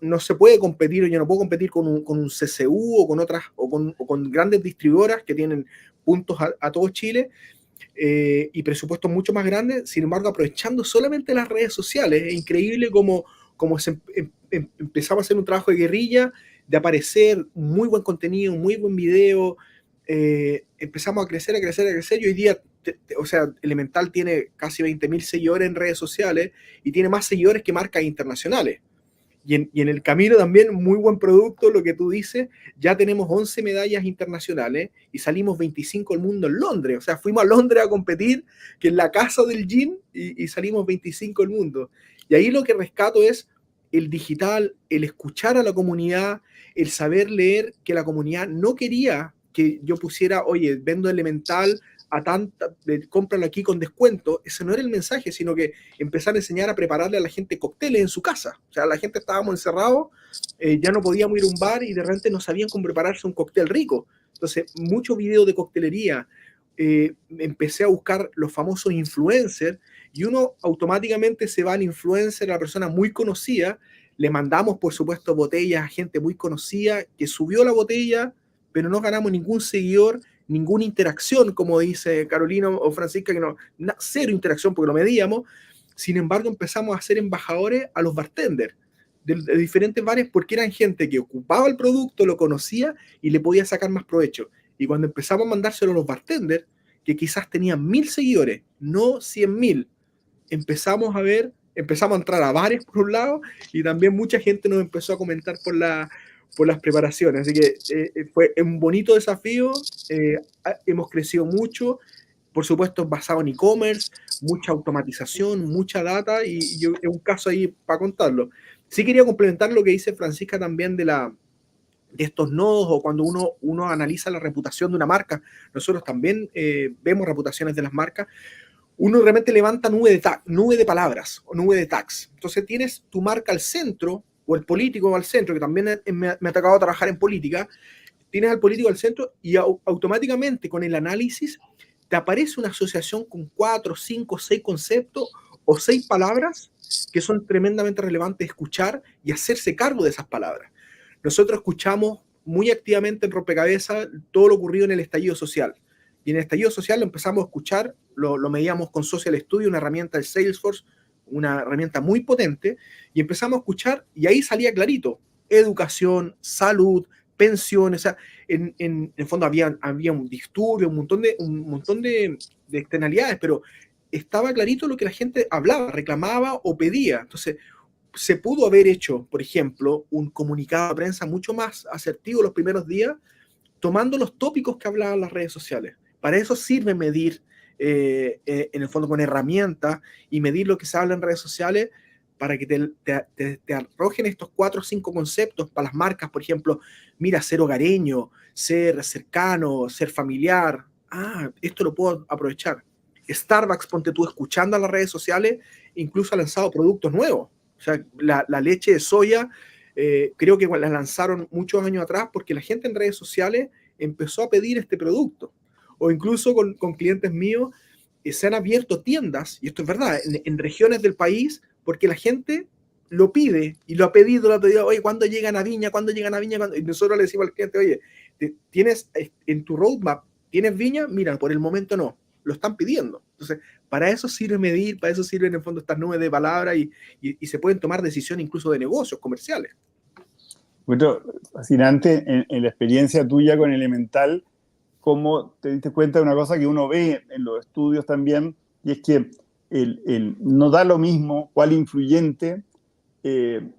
no se puede competir, yo no puedo competir con un CCU o con otras, o con grandes distribuidoras que tienen puntos a todo Chile, y presupuestos mucho más grandes. Sin embargo, aprovechando solamente las redes sociales. Es increíble cómo empezamos a hacer un trabajo de guerrilla, de aparecer muy buen contenido, muy buen video. Empezamos a crecer, y hoy día, o sea, Elemental tiene casi 20.000 seguidores en redes sociales y tiene más seguidores que marcas internacionales. Y en el camino también, muy buen producto, lo que tú dices. Ya tenemos 11 medallas internacionales y salimos 25 al mundo en Londres. O sea, fuimos a Londres a competir, que es la casa del gin, y salimos 25 al mundo. Y ahí lo que rescato es el digital, el escuchar a la comunidad, el saber leer que la comunidad no quería que yo pusiera, oye, vendo Elemental a tanta, cómpralo aquí con descuento. Ese no era el mensaje, sino que empezar a enseñar a prepararle a la gente cócteles en su casa. O sea, la gente estábamos encerrados, ya no podíamos ir a un bar y de repente no sabían cómo prepararse un cóctel rico. Entonces, muchos videos de coctelería. Empecé a buscar los famosos influencers, y uno automáticamente se va al influencer, a la persona muy conocida. Le mandamos, por supuesto, botellas a gente muy conocida que subió la botella, pero no ganamos ningún seguidor, ninguna interacción, como dice Carolina o Francisca, que cero interacción porque lo medíamos. Sin embargo, empezamos a ser embajadores a los bartenders de diferentes bares, porque eran gente que ocupaba el producto, lo conocía y le podía sacar más provecho. Y cuando empezamos a mandárselo a los bartenders, que quizás tenían 1.000 seguidores, no 100.000, empezamos a entrar a bares por un lado, y también mucha gente nos empezó a comentar por las preparaciones. Así que fue un bonito desafío. Hemos crecido mucho, por supuesto basado en e-commerce, mucha automatización, mucha data, y es un caso ahí para contarlo. Sí quería complementar lo que dice Francisca también de estos nodos, o cuando uno analiza la reputación de una marca. Nosotros también vemos reputaciones de las marcas. Uno realmente levanta nube de palabras o nube de tags. Entonces tienes tu marca al centro, o el político al centro, que también me ha tocado trabajar en política. Tienes al político al centro y automáticamente con el análisis te aparece una asociación con 4, 5, 6 conceptos o 6 palabras que son tremendamente relevantes escuchar y hacerse cargo de esas palabras. Nosotros escuchamos muy activamente en Rompecabezas todo lo ocurrido en el estallido social. Y en el estallido social lo empezamos a escuchar, lo medíamos con Social Studio, una herramienta de Salesforce, una herramienta muy potente, y empezamos a escuchar, y ahí salía clarito, educación, salud, pensiones, o sea, en el fondo había un disturbio, un montón de externalidades, pero estaba clarito lo que la gente hablaba, reclamaba o pedía. Entonces, se pudo haber hecho, por ejemplo, un comunicado de prensa mucho más asertivo los primeros días, tomando los tópicos que hablaban las redes sociales. Para eso sirve medir, en el fondo, con herramientas y medir lo que se habla en redes sociales para que te arrojen estos 4 o 5 conceptos para las marcas, por ejemplo, mira, ser hogareño, ser cercano, ser familiar. Ah, esto lo puedo aprovechar. Starbucks, ponte tú, escuchando a las redes sociales, incluso ha lanzado productos nuevos. O sea, la leche de soya, creo que la lanzaron muchos años atrás porque la gente en redes sociales empezó a pedir este producto. O incluso con clientes míos se han abierto tiendas, y esto es verdad, en regiones del país, porque la gente lo pide y lo ha pedido, oye, ¿cuándo llegan a Viña? ¿Cuándo llegan a Viña? Y nosotros le decimos al cliente, oye, ¿tienes en tu roadmap, tienes Viña? Mira, por el momento no, lo están pidiendo. Entonces, para eso sirve medir, para eso sirven en el fondo estas nubes de palabras y se pueden tomar decisiones incluso de negocios comerciales. Bueno, fascinante en la experiencia tuya con Elemental, cómo te diste cuenta de una cosa que uno ve en los estudios también, y es que no da lo mismo cuál influyente en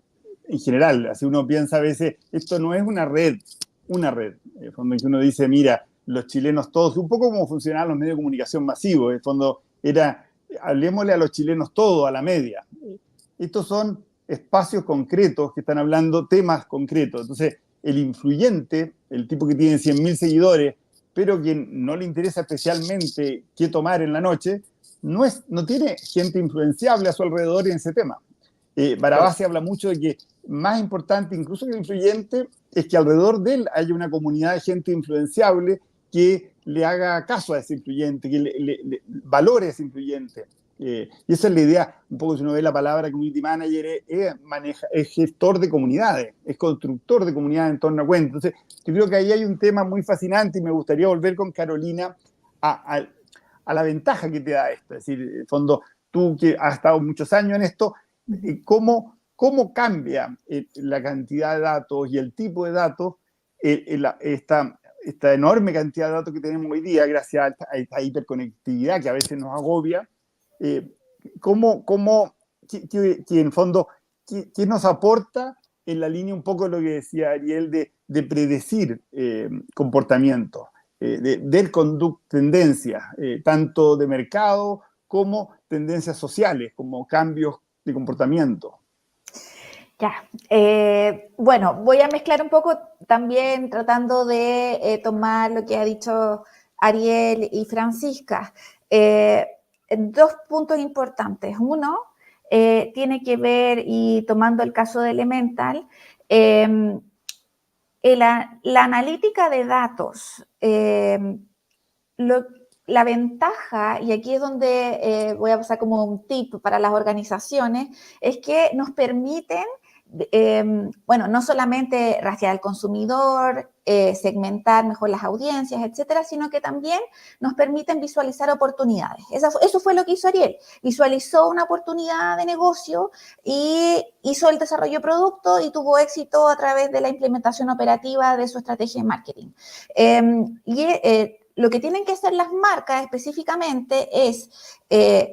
general. Así uno piensa a veces, esto no es una red, en el fondo en que uno dice, mira, los chilenos todos, un poco como funcionaban los medios de comunicación masivos, en el fondo era, hablemosle a los chilenos todos, a la media. Estos son espacios concretos que están hablando temas concretos. Entonces, el influyente, el tipo que tiene 100.000 seguidores, pero que no le interesa especialmente qué tomar en la noche, no tiene gente influenciable a su alrededor en ese tema. Barabasi habla mucho de que más importante incluso que el influyente es que alrededor de él haya una comunidad de gente influenciable que le haga caso a ese influyente, que le valore a ese influyente. Y esa es la idea, un poco si uno ve la palabra community manager, es gestor de comunidades, es constructor de comunidades en torno a cuentas. Entonces, yo creo que ahí hay un tema muy fascinante y me gustaría volver con Carolina a la ventaja que te da esto. Es decir, en el fondo, tú que has estado muchos años en esto, ¿cómo cambia la cantidad de datos y el tipo de datos, esta enorme cantidad de datos que tenemos hoy día, gracias a esta hiperconectividad que a veces nos agobia? Que en el fondo, ¿qué nos aporta en la línea un poco de lo que decía Ariel de predecir comportamientos, de tendencias, tanto de mercado como tendencias sociales, como cambios de comportamiento? Ya, bueno, voy a mezclar un poco también tratando de tomar lo que ha dicho Ariel y Francisca. Dos puntos importantes. Uno, tiene que ver, y tomando el caso de Elemental, la analítica de datos, la ventaja, y aquí es donde voy a pasar como un tip para las organizaciones, es que nos permiten, bueno, no solamente rastrear al consumidor, segmentar mejor las audiencias, etcétera, sino que también nos permiten visualizar oportunidades. Eso fue lo que hizo Ariel. Visualizó una oportunidad de negocio y hizo el desarrollo de producto y tuvo éxito a través de la implementación operativa de su estrategia de marketing. Lo que tienen que hacer las marcas específicamente es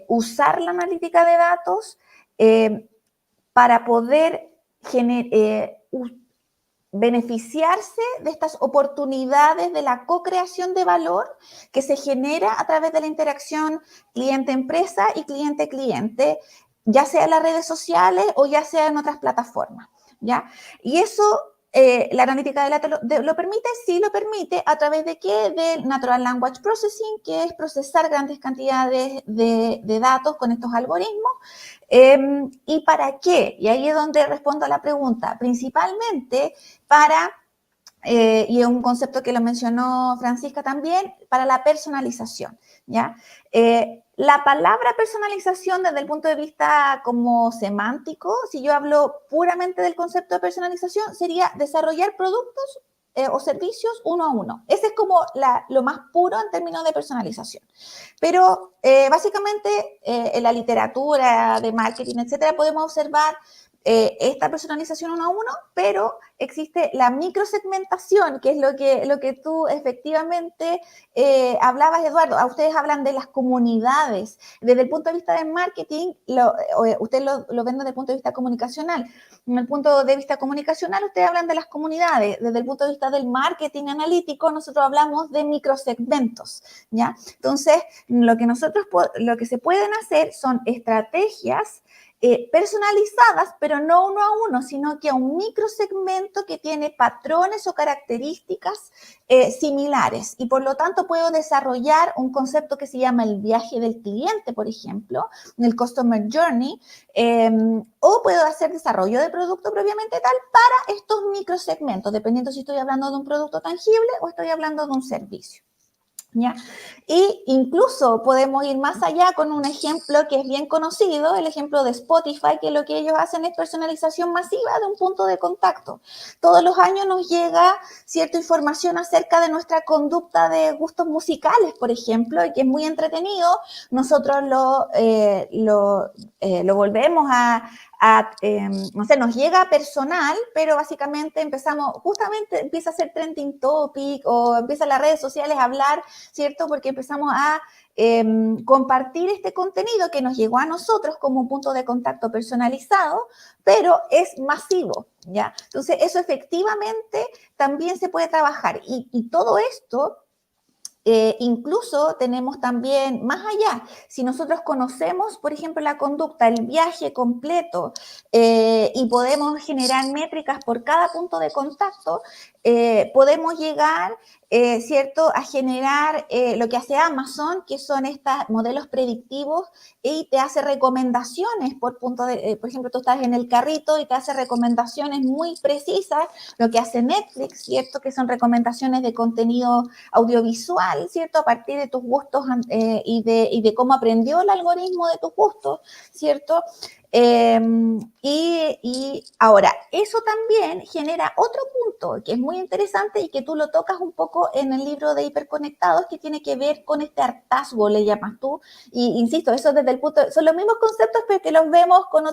usar la analítica de datos para poder beneficiarse de estas oportunidades de la co-creación de valor que se genera a través de la interacción cliente-empresa y cliente-cliente, ya sea en las redes sociales o ya sea en otras plataformas, ¿ya? Y eso, la analítica de datos lo permite, sí lo permite, ¿a través de qué? Del Natural Language Processing, que es procesar grandes cantidades de datos con estos algoritmos. ¿Y para qué? Y ahí es donde respondo a la pregunta. Principalmente para, y es un concepto que lo mencionó Francisca también, para la personalización, ¿ya? La palabra personalización desde el punto de vista como semántico, si yo hablo puramente del concepto de personalización, sería desarrollar productos o servicios uno a uno. Ese es como lo más puro en términos de personalización. Pero básicamente en la literatura de marketing, etcétera, podemos observar esta personalización uno a uno, pero existe la microsegmentación, que es lo que tú efectivamente hablabas, Eduardo. A ustedes hablan de las comunidades. Desde el punto de vista del marketing, ustedes lo ven desde el punto de vista comunicacional. Desde el punto de vista comunicacional, ustedes hablan de las comunidades. Desde el punto de vista del marketing analítico, nosotros hablamos de microsegmentos, ¿ya? Entonces, lo que se pueden hacer son estrategias personalizadas, pero no uno a uno, sino que a un microsegmento que tiene patrones o características similares. Y por lo tanto puedo desarrollar un concepto que se llama el viaje del cliente, por ejemplo, el Customer Journey, o puedo hacer desarrollo de producto propiamente tal para estos microsegmentos, dependiendo si estoy hablando de un producto tangible o estoy hablando de un servicio. ¿Ya? Y incluso podemos ir más allá con un ejemplo que es bien conocido, el ejemplo de Spotify, que lo que ellos hacen es personalización masiva de un punto de contacto. Todos los años nos llega cierta información acerca de nuestra conducta de gustos musicales, por ejemplo, y que es muy entretenido. Nosotros lo volvemos no sé, nos llega personal, pero básicamente justamente empieza a ser trending topic o empiezan las redes sociales a hablar, ¿cierto? Porque empezamos a compartir este contenido que nos llegó a nosotros como un punto de contacto personalizado, pero es masivo, ¿ya? Entonces, eso efectivamente también se puede trabajar. Y todo esto... incluso tenemos también, más allá, si nosotros conocemos, por ejemplo, la conducta, el viaje completo, y podemos generar métricas por cada punto de contacto, podemos llegar, ¿cierto?, a generar lo que hace Amazon, que son estos modelos predictivos, y te hace recomendaciones por punto de, por ejemplo, tú estás en el carrito y te hace recomendaciones muy precisas, lo que hace Netflix, ¿cierto?, que son recomendaciones de contenido audiovisual, ¿cierto?, a partir de tus gustos y de cómo aprendió el algoritmo de tus gustos, ¿cierto? Y ahora, eso también genera otro punto que es muy interesante y que tú lo tocas un poco en el libro de Hiperconectados, que tiene que ver con este hartazgo, le llamas tú, y insisto, eso desde el punto, son los mismos conceptos, pero que los vemos con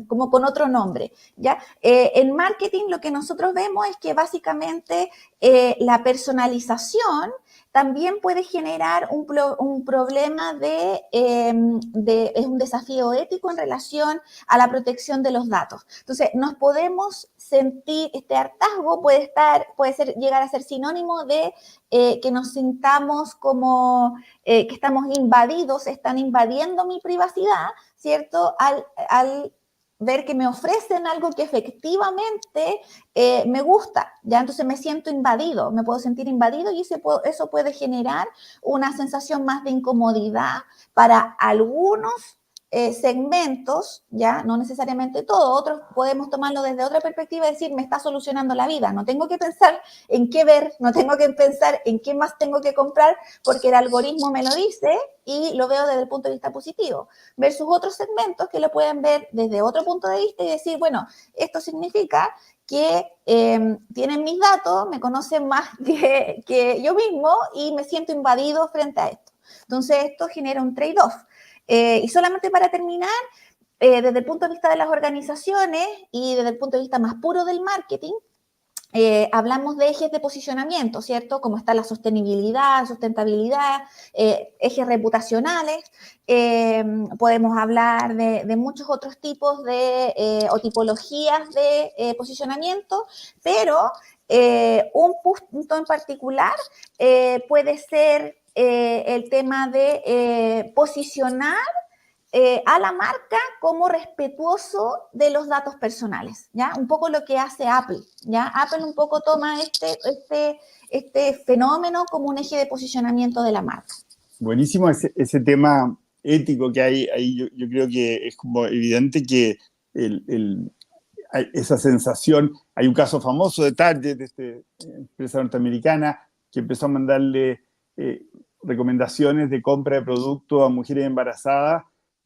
como con otro nombre, ¿ya? En marketing lo que nosotros vemos es que básicamente la personalización también puede generar un problema es un desafío ético en relación a la protección de los datos. Entonces, nos podemos sentir, este hartazgo puede llegar a ser sinónimo de que nos sintamos como que estamos invadidos, están invadiendo mi privacidad, ¿cierto? Al ver que me ofrecen algo que efectivamente me gusta, ¿ya? Entonces me siento invadido, me puedo sentir invadido y eso puede generar una sensación más de incomodidad para algunos segmentos, ¿ya? No necesariamente todos, otros podemos tomarlo desde otra perspectiva y decir, me está solucionando la vida, no tengo que pensar en qué ver, no tengo que pensar en qué más tengo que comprar porque el algoritmo me lo dice y lo veo desde el punto de vista positivo, versus otros segmentos que lo pueden ver desde otro punto de vista y decir, bueno, esto significa que tienen mis datos, me conocen más que yo mismo y me siento invadido frente a esto. Entonces, esto genera un trade-off. Y solamente para terminar, desde el punto de vista de las organizaciones y desde el punto de vista más puro del marketing, hablamos de ejes de posicionamiento, ¿cierto? Como está la sostenibilidad, sustentabilidad, ejes reputacionales. Podemos hablar de muchos otros tipos o tipologías de posicionamiento, pero un punto en particular puede ser el tema de posicionar a la marca como respetuoso de los datos personales, ¿ya? Un poco lo que hace Apple, ¿ya? Apple un poco toma este fenómeno como un eje de posicionamiento de la marca. Buenísimo ese tema ético que hay ahí. Yo creo que es como evidente que esa sensación, hay un caso famoso de Target, de esta empresa norteamericana, que empezó a mandarle recomendaciones de compra de productos a mujeres embarazadas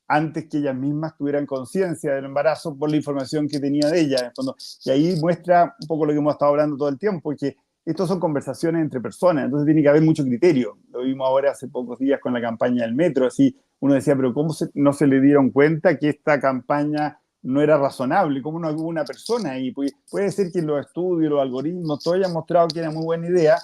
antes que ellas mismas tuvieran conciencia del embarazo por la información que tenía de ellas. En el fondo. Y ahí muestra un poco lo que hemos estado hablando todo el tiempo, que estos son conversaciones entre personas, entonces tiene que haber mucho criterio. Lo vimos ahora hace pocos días con la campaña del metro, así uno decía, pero ¿cómo no se le dieron cuenta que esta campaña no era razonable? ¿Cómo no hubo una persona ahí? Puede ser que los estudios, los algoritmos, todo hayan mostrado que era muy buena idea.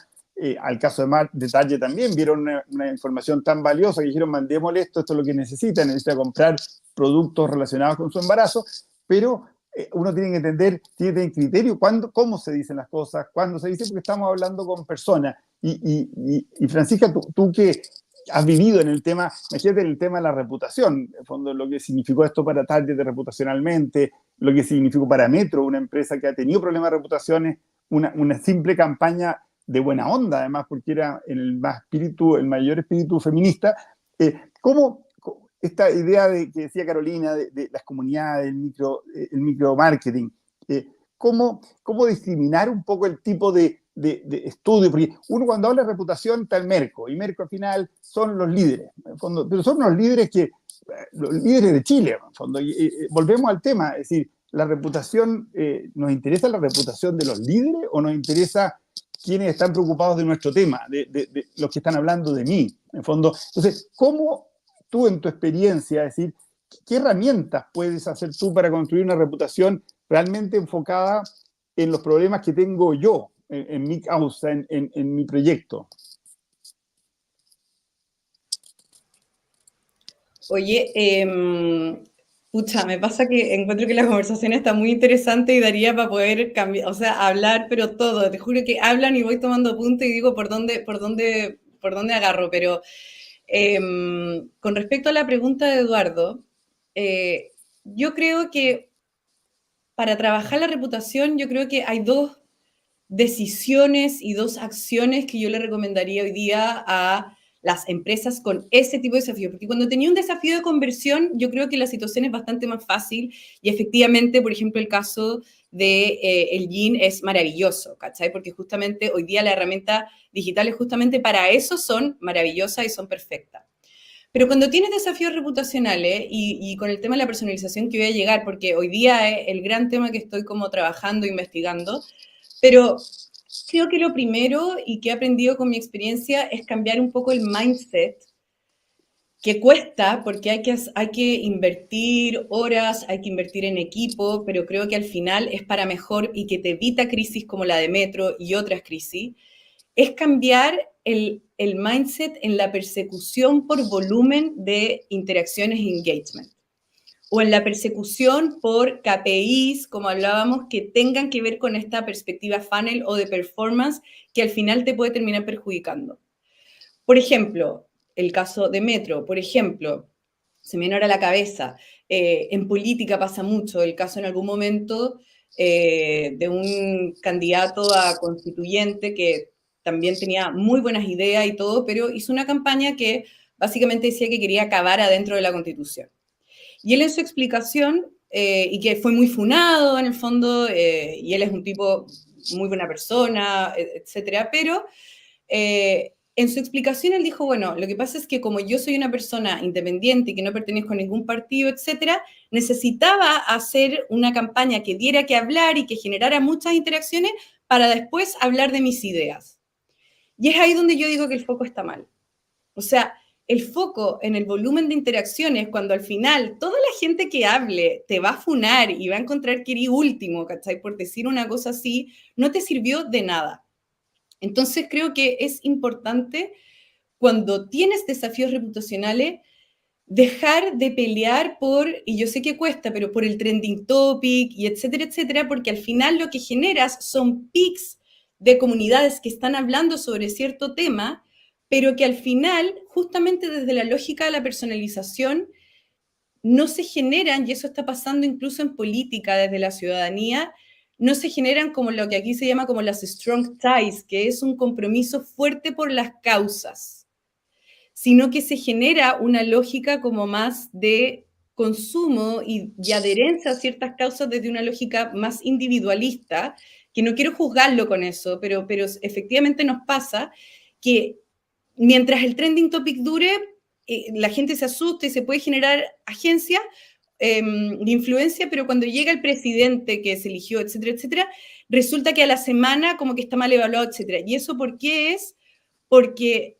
Al caso de Target también vieron una información tan valiosa que dijeron, mandémosle esto es lo que necesita comprar productos relacionados con su embarazo, pero uno tiene que entender, tiene que tener criterio cómo se dicen las cosas, cuándo se dice, porque estamos hablando con personas. Y Francisca, tú que has vivido en el tema, imagínate en el tema de la reputación, en el fondo lo que significó esto para Target reputacionalmente, lo que significó para Metro, una empresa que ha tenido problemas de reputaciones, una simple campaña de buena onda, además, porque era en el mayor espíritu feminista. ¿Cómo esta idea que decía Carolina de las comunidades, el micromarketing, ¿cómo discriminar un poco el tipo de estudio? Porque uno cuando habla de reputación está el Merco, y Merco al final son los líderes, en el fondo, pero son los líderes los líderes de Chile, en el fondo. Volvemos al tema, es decir, la reputación, ¿nos interesa la reputación de los líderes o nos interesa quienes están preocupados de nuestro tema, de los que están hablando de mí, en fondo? Entonces, ¿cómo tú en tu experiencia, es decir, qué herramientas puedes hacer tú para construir una reputación realmente enfocada en los problemas que tengo yo, en mi causa, en mi proyecto? Oye, pucha, me pasa que encuentro que la conversación está muy interesante y daría para poder cambiar, o sea, hablar, pero todo. Te juro que hablan y voy tomando punto y digo por dónde agarro. Pero con respecto a la pregunta de Eduardo, yo creo que para trabajar la reputación, yo creo que hay dos decisiones y dos acciones que yo le recomendaría hoy día a las empresas con ese tipo de desafío. Porque cuando tenía un desafío de conversión, yo creo que la situación es bastante más fácil y efectivamente, por ejemplo, el caso de el Yin es maravilloso, ¿cachai? Porque justamente hoy día las herramientas digitales justamente para eso son maravillosas y son perfectas. Pero cuando tienes desafíos reputacionales y con el tema de la personalización que voy a llegar, porque hoy día es el gran tema que estoy como trabajando, investigando, pero creo que lo primero y que he aprendido con mi experiencia es cambiar un poco el mindset, que cuesta porque hay que invertir horas, hay que invertir en equipo, pero creo que al final es para mejor y que te evita crisis como la de Metro y otras crisis, es cambiar el mindset en la persecución por volumen de interacciones e engagement, o en la persecución por KPIs, como hablábamos, que tengan que ver con esta perspectiva funnel o de performance que al final te puede terminar perjudicando. Por ejemplo, el caso de Metro, por ejemplo, se me viene ahora a la cabeza, en política pasa mucho, el caso en algún momento de un candidato a constituyente que también tenía muy buenas ideas y todo, pero hizo una campaña que básicamente decía que quería acabar adentro de la Constitución. Y él en su explicación, y que fue muy funado en el fondo, y él es un tipo muy buena persona, etcétera, pero en su explicación él dijo, bueno, lo que pasa es que como yo soy una persona independiente y que no pertenezco a ningún partido, etcétera, necesitaba hacer una campaña que diera que hablar y que generara muchas interacciones para después hablar de mis ideas. Y es ahí donde yo digo que el foco está mal. O sea, el foco en el volumen de interacciones, cuando al final toda la gente que hable te va a funar y va a encontrar que eres último, ¿cachai? Por decir una cosa así, no te sirvió de nada. Entonces creo que es importante cuando tienes desafíos reputacionales dejar de pelear y yo sé que cuesta, pero por el trending topic y etcétera, etcétera, porque al final lo que generas son pics de comunidades que están hablando sobre cierto tema, pero que al final, justamente desde la lógica de la personalización, no se generan, y eso está pasando incluso en política desde la ciudadanía, no se generan como lo que aquí se llama como las strong ties, que es un compromiso fuerte por las causas, sino que se genera una lógica como más de consumo y adherencia a ciertas causas desde una lógica más individualista, que no quiero juzgarlo con eso, pero efectivamente nos pasa que mientras el trending topic dure, la gente se asusta y se puede generar agencias de influencia, pero cuando llega el presidente que se eligió, etcétera, etcétera, resulta que a la semana como que está mal evaluado, etcétera. ¿Y eso por qué es? Porque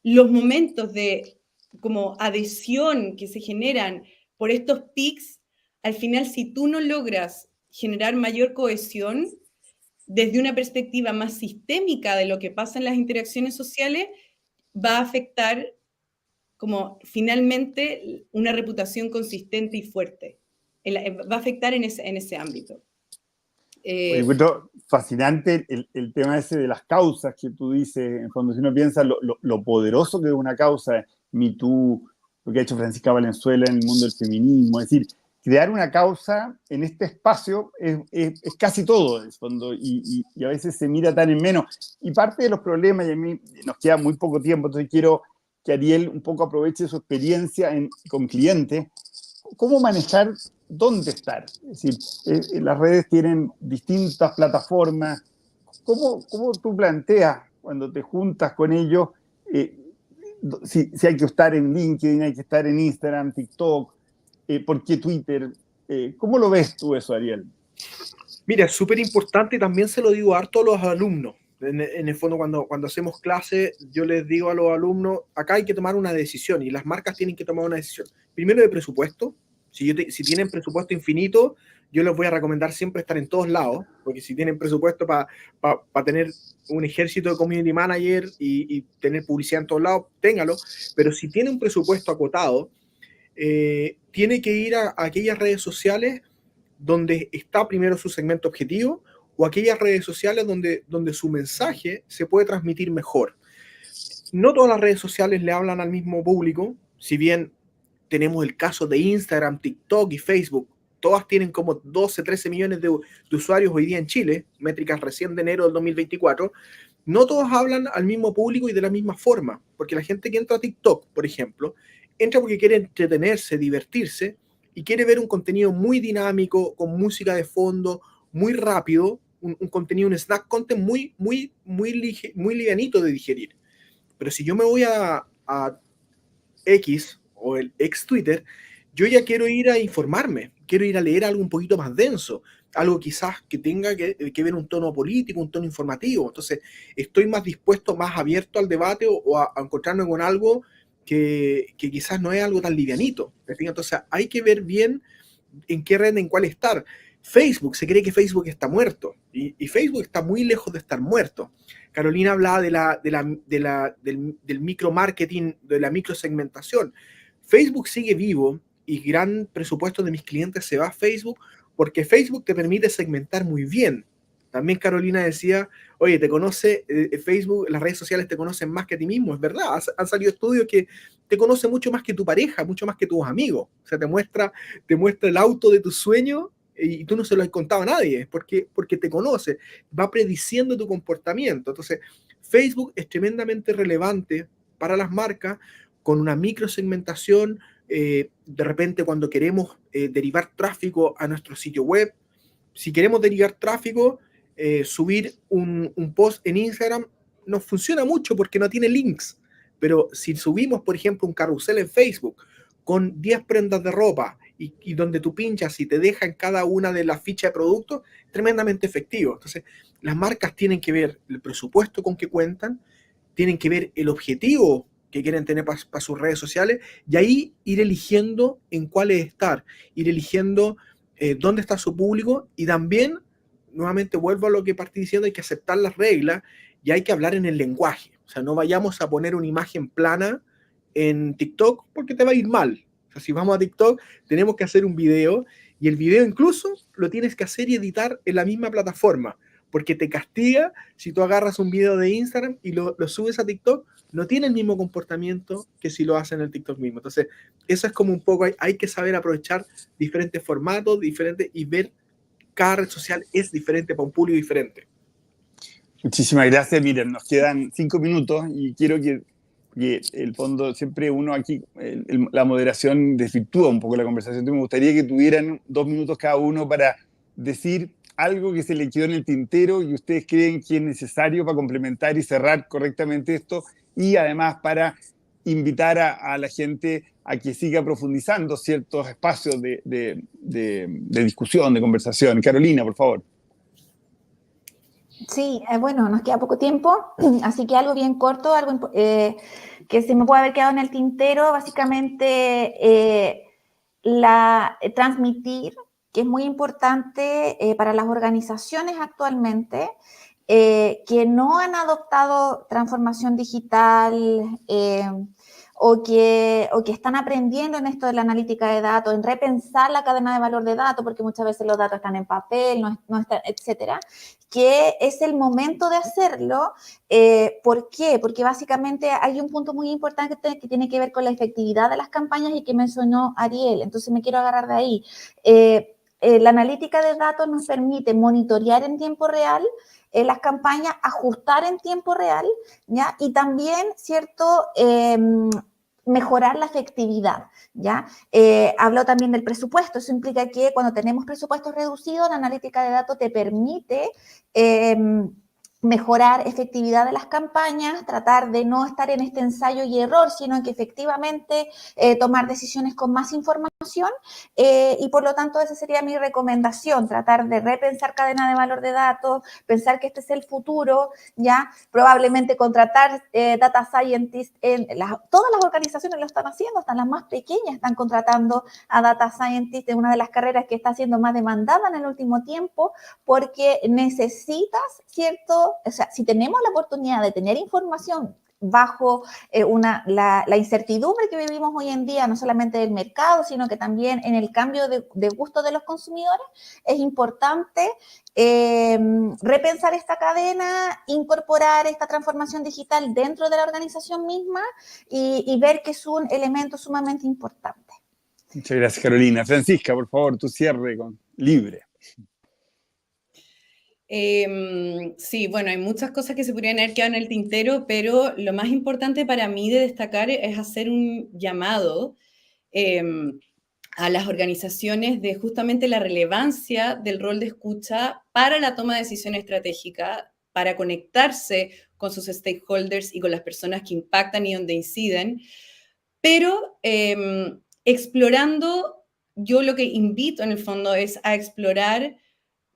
los momentos de como adhesión que se generan por estos pics, al final, si tú no logras generar mayor cohesión desde una perspectiva más sistémica de lo que pasa en las interacciones sociales, va a afectar como finalmente una reputación consistente y fuerte. Va a afectar en ese ámbito. Oye, encuentro fascinante el tema ese de las causas que tú dices. En fondo, si uno piensa lo poderoso que es una causa, Me Too, lo que ha hecho Francisca Valenzuela en el mundo del feminismo, es decir, crear una causa en este espacio es casi todo, en el fondo, y a veces se mira tan en menos. Y parte de los problemas, y a mí nos queda muy poco tiempo, entonces quiero que Ariel un poco aproveche su experiencia con clientes, cómo manejar dónde estar. Es decir, las redes tienen distintas plataformas. ¿Cómo tú planteas cuando te juntas con ellos si hay que estar en LinkedIn, hay que estar en Instagram, TikTok, por qué Twitter? ¿Cómo lo ves tú eso, Ariel? Mira, es súper importante y también se lo digo harto a los alumnos. En el fondo, cuando hacemos clase, yo les digo a los alumnos, acá hay que tomar una decisión y las marcas tienen que tomar una decisión. Primero de presupuesto. Si tienen presupuesto infinito, yo les voy a recomendar siempre estar en todos lados, porque si tienen presupuesto para tener un ejército de community manager y tener publicidad en todos lados, téngalo. Pero si tiene un presupuesto acotado, tiene que ir a aquellas redes sociales donde está primero su segmento objetivo o aquellas redes sociales donde su mensaje se puede transmitir mejor. No todas las redes sociales le hablan al mismo público, si bien tenemos el caso de Instagram, TikTok y Facebook. Todas tienen como 12, 13 millones de usuarios hoy día en Chile, métricas recién de enero del 2024. No todos hablan al mismo público y de la misma forma, porque la gente que entra a TikTok, por ejemplo, entra porque quiere entretenerse, divertirse y quiere ver un contenido muy dinámico, con música de fondo, muy rápido, un contenido, un snack content muy livianito de digerir. Pero si yo me voy a X o el ex Twitter, yo ya quiero ir a informarme, quiero ir a leer algo un poquito más denso, algo quizás que tenga que ver un tono político, un tono informativo. Entonces, estoy más dispuesto, más abierto al debate o a encontrarme con algo que quizás no es algo tan livianito. Entonces, hay que ver bien en qué red, en cuál estar. Facebook, se cree que Facebook está muerto y Facebook está muy lejos de estar muerto. Carolina hablaba del micromarketing, de la microsegmentación. Facebook sigue vivo y gran presupuesto de mis clientes se va a Facebook porque Facebook te permite segmentar muy bien. También Carolina decía, oye, te conoce Facebook, las redes sociales te conocen más que a ti mismo. Es verdad, han salido estudios que te conoce mucho más que tu pareja, mucho más que tus amigos. O sea, te muestra el auto de tus sueños y tú no se lo has contado a nadie porque te conoce, va prediciendo tu comportamiento. Entonces, Facebook es tremendamente relevante para las marcas con una microsegmentación. De repente, cuando queremos derivar tráfico a nuestro sitio web, si queremos derivar tráfico, subir un post en Instagram no funciona mucho porque no tiene links. Pero si subimos, por ejemplo, un carrusel en Facebook con 10 prendas de ropa y donde tú pinchas y te deja en cada una de las fichas de productos, tremendamente efectivo. Entonces, las marcas tienen que ver el presupuesto con que cuentan, tienen que ver el objetivo que quieren tener para sus redes sociales y ahí ir eligiendo en cuáles estar, ir eligiendo dónde está su público y también, nuevamente vuelvo a lo que partí diciendo, hay que aceptar las reglas y hay que hablar en el lenguaje. O sea, no vayamos a poner una imagen plana en TikTok porque te va a ir mal. O sea, si vamos a TikTok, tenemos que hacer un video y el video incluso lo tienes que hacer y editar en la misma plataforma porque te castiga si tú agarras un video de Instagram y lo subes a TikTok, no tiene el mismo comportamiento que si lo hacen en el TikTok mismo. Entonces, eso es como un poco, hay que saber aprovechar diferentes formatos, diferentes y ver cada red social es diferente para un público diferente. Muchísimas gracias. Miren, nos quedan 5 minutos y quiero que el fondo, siempre uno aquí, la moderación desvirtúa un poco la conversación. Entonces me gustaría que tuvieran 2 minutos cada uno para decir algo que se le quedó en el tintero y ustedes creen que es necesario para complementar y cerrar correctamente esto y además para invitar a la gente a que siga profundizando ciertos espacios de discusión, de conversación. Carolina, por favor. Sí, bueno, nos queda poco tiempo, así que algo bien corto, algo que se me puede haber quedado en el tintero, básicamente transmitir, que es muy importante para las organizaciones actualmente, que no han adoptado transformación digital o que están aprendiendo en esto de la analítica de datos, en repensar la cadena de valor de datos, porque muchas veces los datos están en papel, no están, etcétera, que es el momento de hacerlo. ¿Por qué? Porque básicamente hay un punto muy importante que tiene que ver con la efectividad de las campañas y que mencionó Ariel, entonces me quiero agarrar de ahí. La analítica de datos nos permite monitorear en tiempo real las campañas, ajustar en tiempo real, ¿ya? Y también, ¿cierto?, mejorar la efectividad, ¿ya? Habló también del presupuesto. Eso implica que cuando tenemos presupuestos reducidos, la analítica de datos te permite mejorar efectividad de las campañas, tratar de no estar en este ensayo y error, sino que efectivamente tomar decisiones con más información, y por lo tanto esa sería mi recomendación, tratar de repensar cadena de valor de datos, pensar que este es el futuro, ya probablemente contratar data scientists, todas las organizaciones lo están haciendo, hasta las más pequeñas están contratando a data scientists, en una de las carreras que está siendo más demandada en el último tiempo, porque necesitas, ¿cierto? O sea, si tenemos la oportunidad de tener información bajo la incertidumbre que vivimos hoy en día, no solamente del mercado, sino que también en el cambio de gusto de los consumidores, es importante repensar esta cadena, incorporar esta transformación digital dentro de la organización misma y ver que es un elemento sumamente importante. Muchas gracias, Carolina. Francisca, por favor, tu cierre libre. Sí, bueno, hay muchas cosas que se podrían haber quedado en el tintero, pero lo más importante para mí de destacar es hacer un llamado a las organizaciones de justamente la relevancia del rol de escucha para la toma de decisión estratégica, para conectarse con sus stakeholders y con las personas que impactan y donde inciden, pero explorando, yo lo que invito en el fondo es a explorar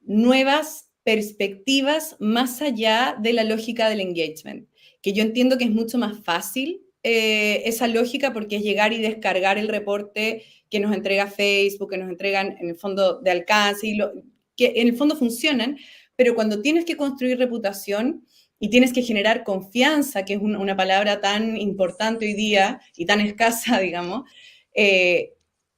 nuevas perspectivas más allá de la lógica del engagement, que yo entiendo que es mucho más fácil esa lógica porque es llegar y descargar el reporte que nos entrega Facebook, que nos entregan en el fondo de alcance, que en el fondo funcionan, pero cuando tienes que construir reputación y tienes que generar confianza, que es una palabra tan importante hoy día y tan escasa, digamos,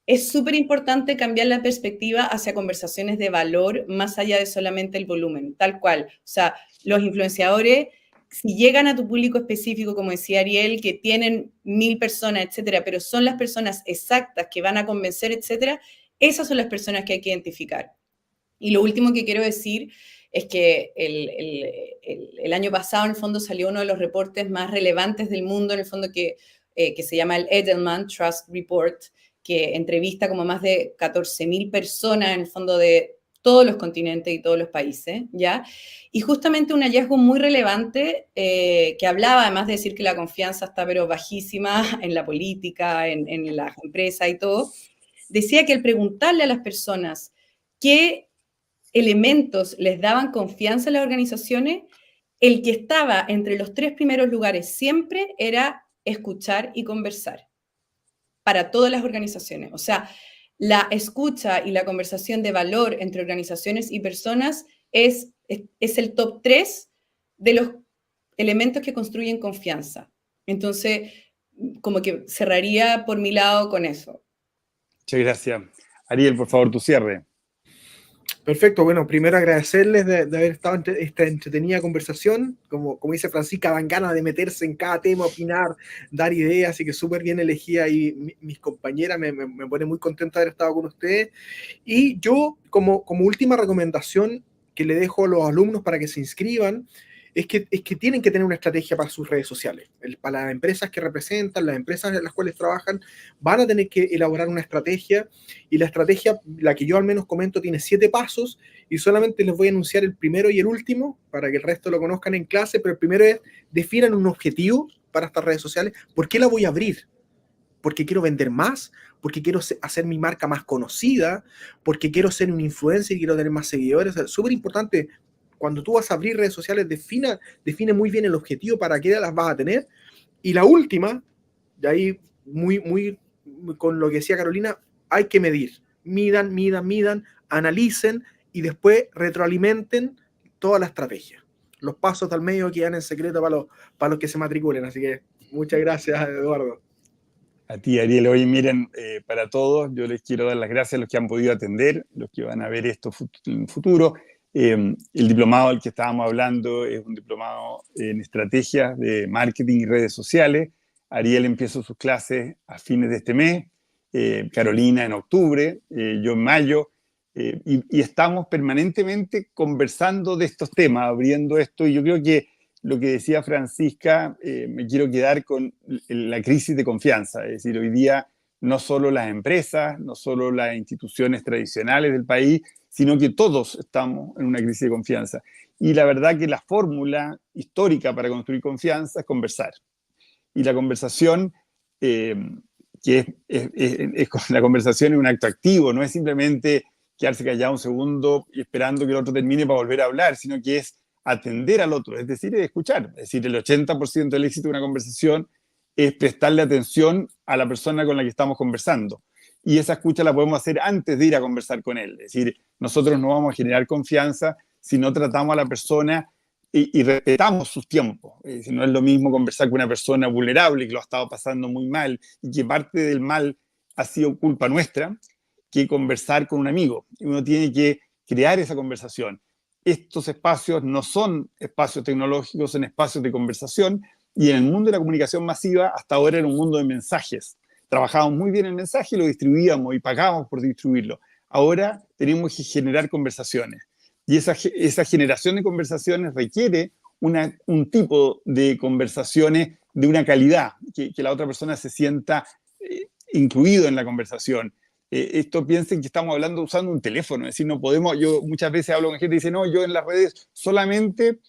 es súper importante cambiar la perspectiva hacia conversaciones de valor más allá de solamente el volumen, tal cual. O sea, los influenciadores, si llegan a tu público específico, como decía Ariel, que tienen 1000 personas, etcétera, pero son las personas exactas que van a convencer, etcétera, esas son las personas que hay que identificar. Y lo último que quiero decir es que el año pasado, en el fondo, salió uno de los reportes más relevantes del mundo, en el fondo, que se llama el Edelman Trust Report, que entrevista como más de 14.000 personas en el fondo de todos los continentes y todos los países, ¿ya? Y justamente un hallazgo muy relevante que hablaba, además de decir que la confianza está pero bajísima en la política, en las empresas y todo, decía que al preguntarle a las personas qué elementos les daban confianza a las organizaciones, el que estaba entre los 3 primeros lugares siempre era escuchar y conversar, para todas las organizaciones. O sea, la escucha y la conversación de valor entre organizaciones y personas es el top 3 de los elementos que construyen confianza. Entonces, como que cerraría por mi lado con eso. Muchas gracias. Ariel, por favor, tu cierre. Perfecto, bueno, primero agradecerles de haber estado en esta entretenida conversación. Como dice Francisca, dan ganas de meterse en cada tema, opinar, dar ideas, así que súper bien elegida y mis compañeras, me pone muy contento de haber estado con ustedes. Y yo, como última recomendación que le dejo a los alumnos para que se inscriban, es que tienen que tener una estrategia para sus redes sociales. Para las empresas que representan, las empresas en las cuales trabajan, van a tener que elaborar una estrategia, y la estrategia, la que yo al menos comento, tiene 7 pasos, y solamente les voy a anunciar el primero y el último, para que el resto lo conozcan en clase, pero el primero es: definan un objetivo para estas redes sociales, ¿por qué la voy a abrir? Porque quiero vender más, porque quiero hacer mi marca más conocida, porque quiero ser un influencer y quiero tener más seguidores. Es súper importante, cuando tú vas a abrir redes sociales, define muy bien el objetivo para qué las vas a tener. Y la última, de ahí muy con lo que decía Carolina, hay que medir. Midan, analicen y después retroalimenten toda la estrategia. Los pasos del medio quedan en secreto para los que se matriculen. Así que muchas gracias, Eduardo. A ti, Ariel. Oye, miren, para todos, yo les quiero dar las gracias a los que han podido atender, los que van a ver esto en el futuro. El diplomado del que estábamos hablando es un diplomado en estrategias de marketing y redes sociales. Ariel empieza sus clases a fines de este mes, Carolina en octubre, yo en mayo, y estamos permanentemente conversando de estos temas, abriendo esto, y yo creo que lo que decía Francisca, me quiero quedar con la crisis de confianza. Es decir, hoy día no solo las empresas, no solo las instituciones tradicionales del país, sino que todos estamos en una crisis de confianza. Y la verdad que la fórmula histórica para construir confianza es conversar. Y la conversación, la conversación es un acto activo, no es simplemente quedarse callado un segundo y esperando que el otro termine para volver a hablar, sino que es atender al otro, es decir, escuchar. Es decir, el 80% del éxito de una conversación es prestarle atención a la persona con la que estamos conversando. Y esa escucha la podemos hacer antes de ir a conversar con él. Es decir, nosotros no vamos a generar confianza si no tratamos a la persona y respetamos sus tiempos. Es decir, no es lo mismo conversar con una persona vulnerable que lo ha estado pasando muy mal y que parte del mal ha sido culpa nuestra, que conversar con un amigo. Uno tiene que crear esa conversación. Estos espacios no son espacios tecnológicos, son espacios de conversación, y en el mundo de la comunicación masiva hasta ahora era un mundo de mensajes. Trabajábamos muy bien el mensaje y lo distribuíamos y pagábamos por distribuirlo. Ahora tenemos que generar conversaciones, y esa generación de conversaciones requiere un tipo de conversaciones de una calidad, que la otra persona se sienta incluido en la conversación. Esto piensen que estamos hablando usando un teléfono, es decir, no podemos, yo muchas veces hablo con gente que dice, no, yo en las redes solamente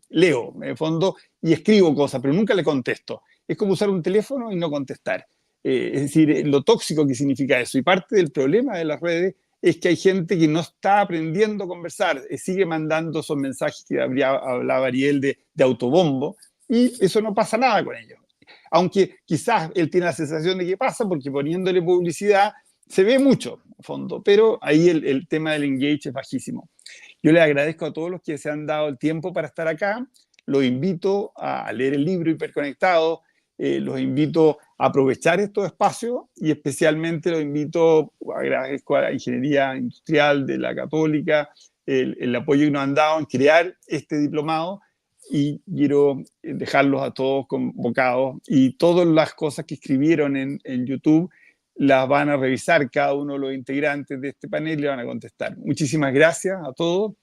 leo, en el fondo, y escribo cosas, pero nunca le contesto. Es como usar un teléfono y no contestar. Es decir, lo tóxico que significa eso. Y parte del problema de las redes es que hay gente que no está aprendiendo a conversar, sigue mandando esos mensajes que hablaba Ariel de autobombo, y eso no pasa nada con ellos. Aunque quizás él tiene la sensación de que pasa, porque poniéndole publicidad se ve mucho, en fondo, pero ahí el tema del engage es bajísimo. Yo les agradezco a todos los que se han dado el tiempo para estar acá. Los invito a leer el libro Hiperconectados, los invito a aprovechar estos espacios, y especialmente los invito, agradezco a la Ingeniería Industrial de la Católica el apoyo que nos han dado en crear este diplomado, y quiero dejarlos a todos convocados, y todas las cosas que escribieron en YouTube las van a revisar cada uno de los integrantes de este panel y le van a contestar. Muchísimas gracias a todos,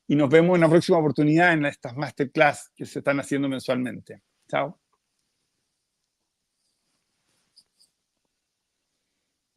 y nos vemos en la próxima oportunidad en estas masterclass que se están haciendo mensualmente. Chao.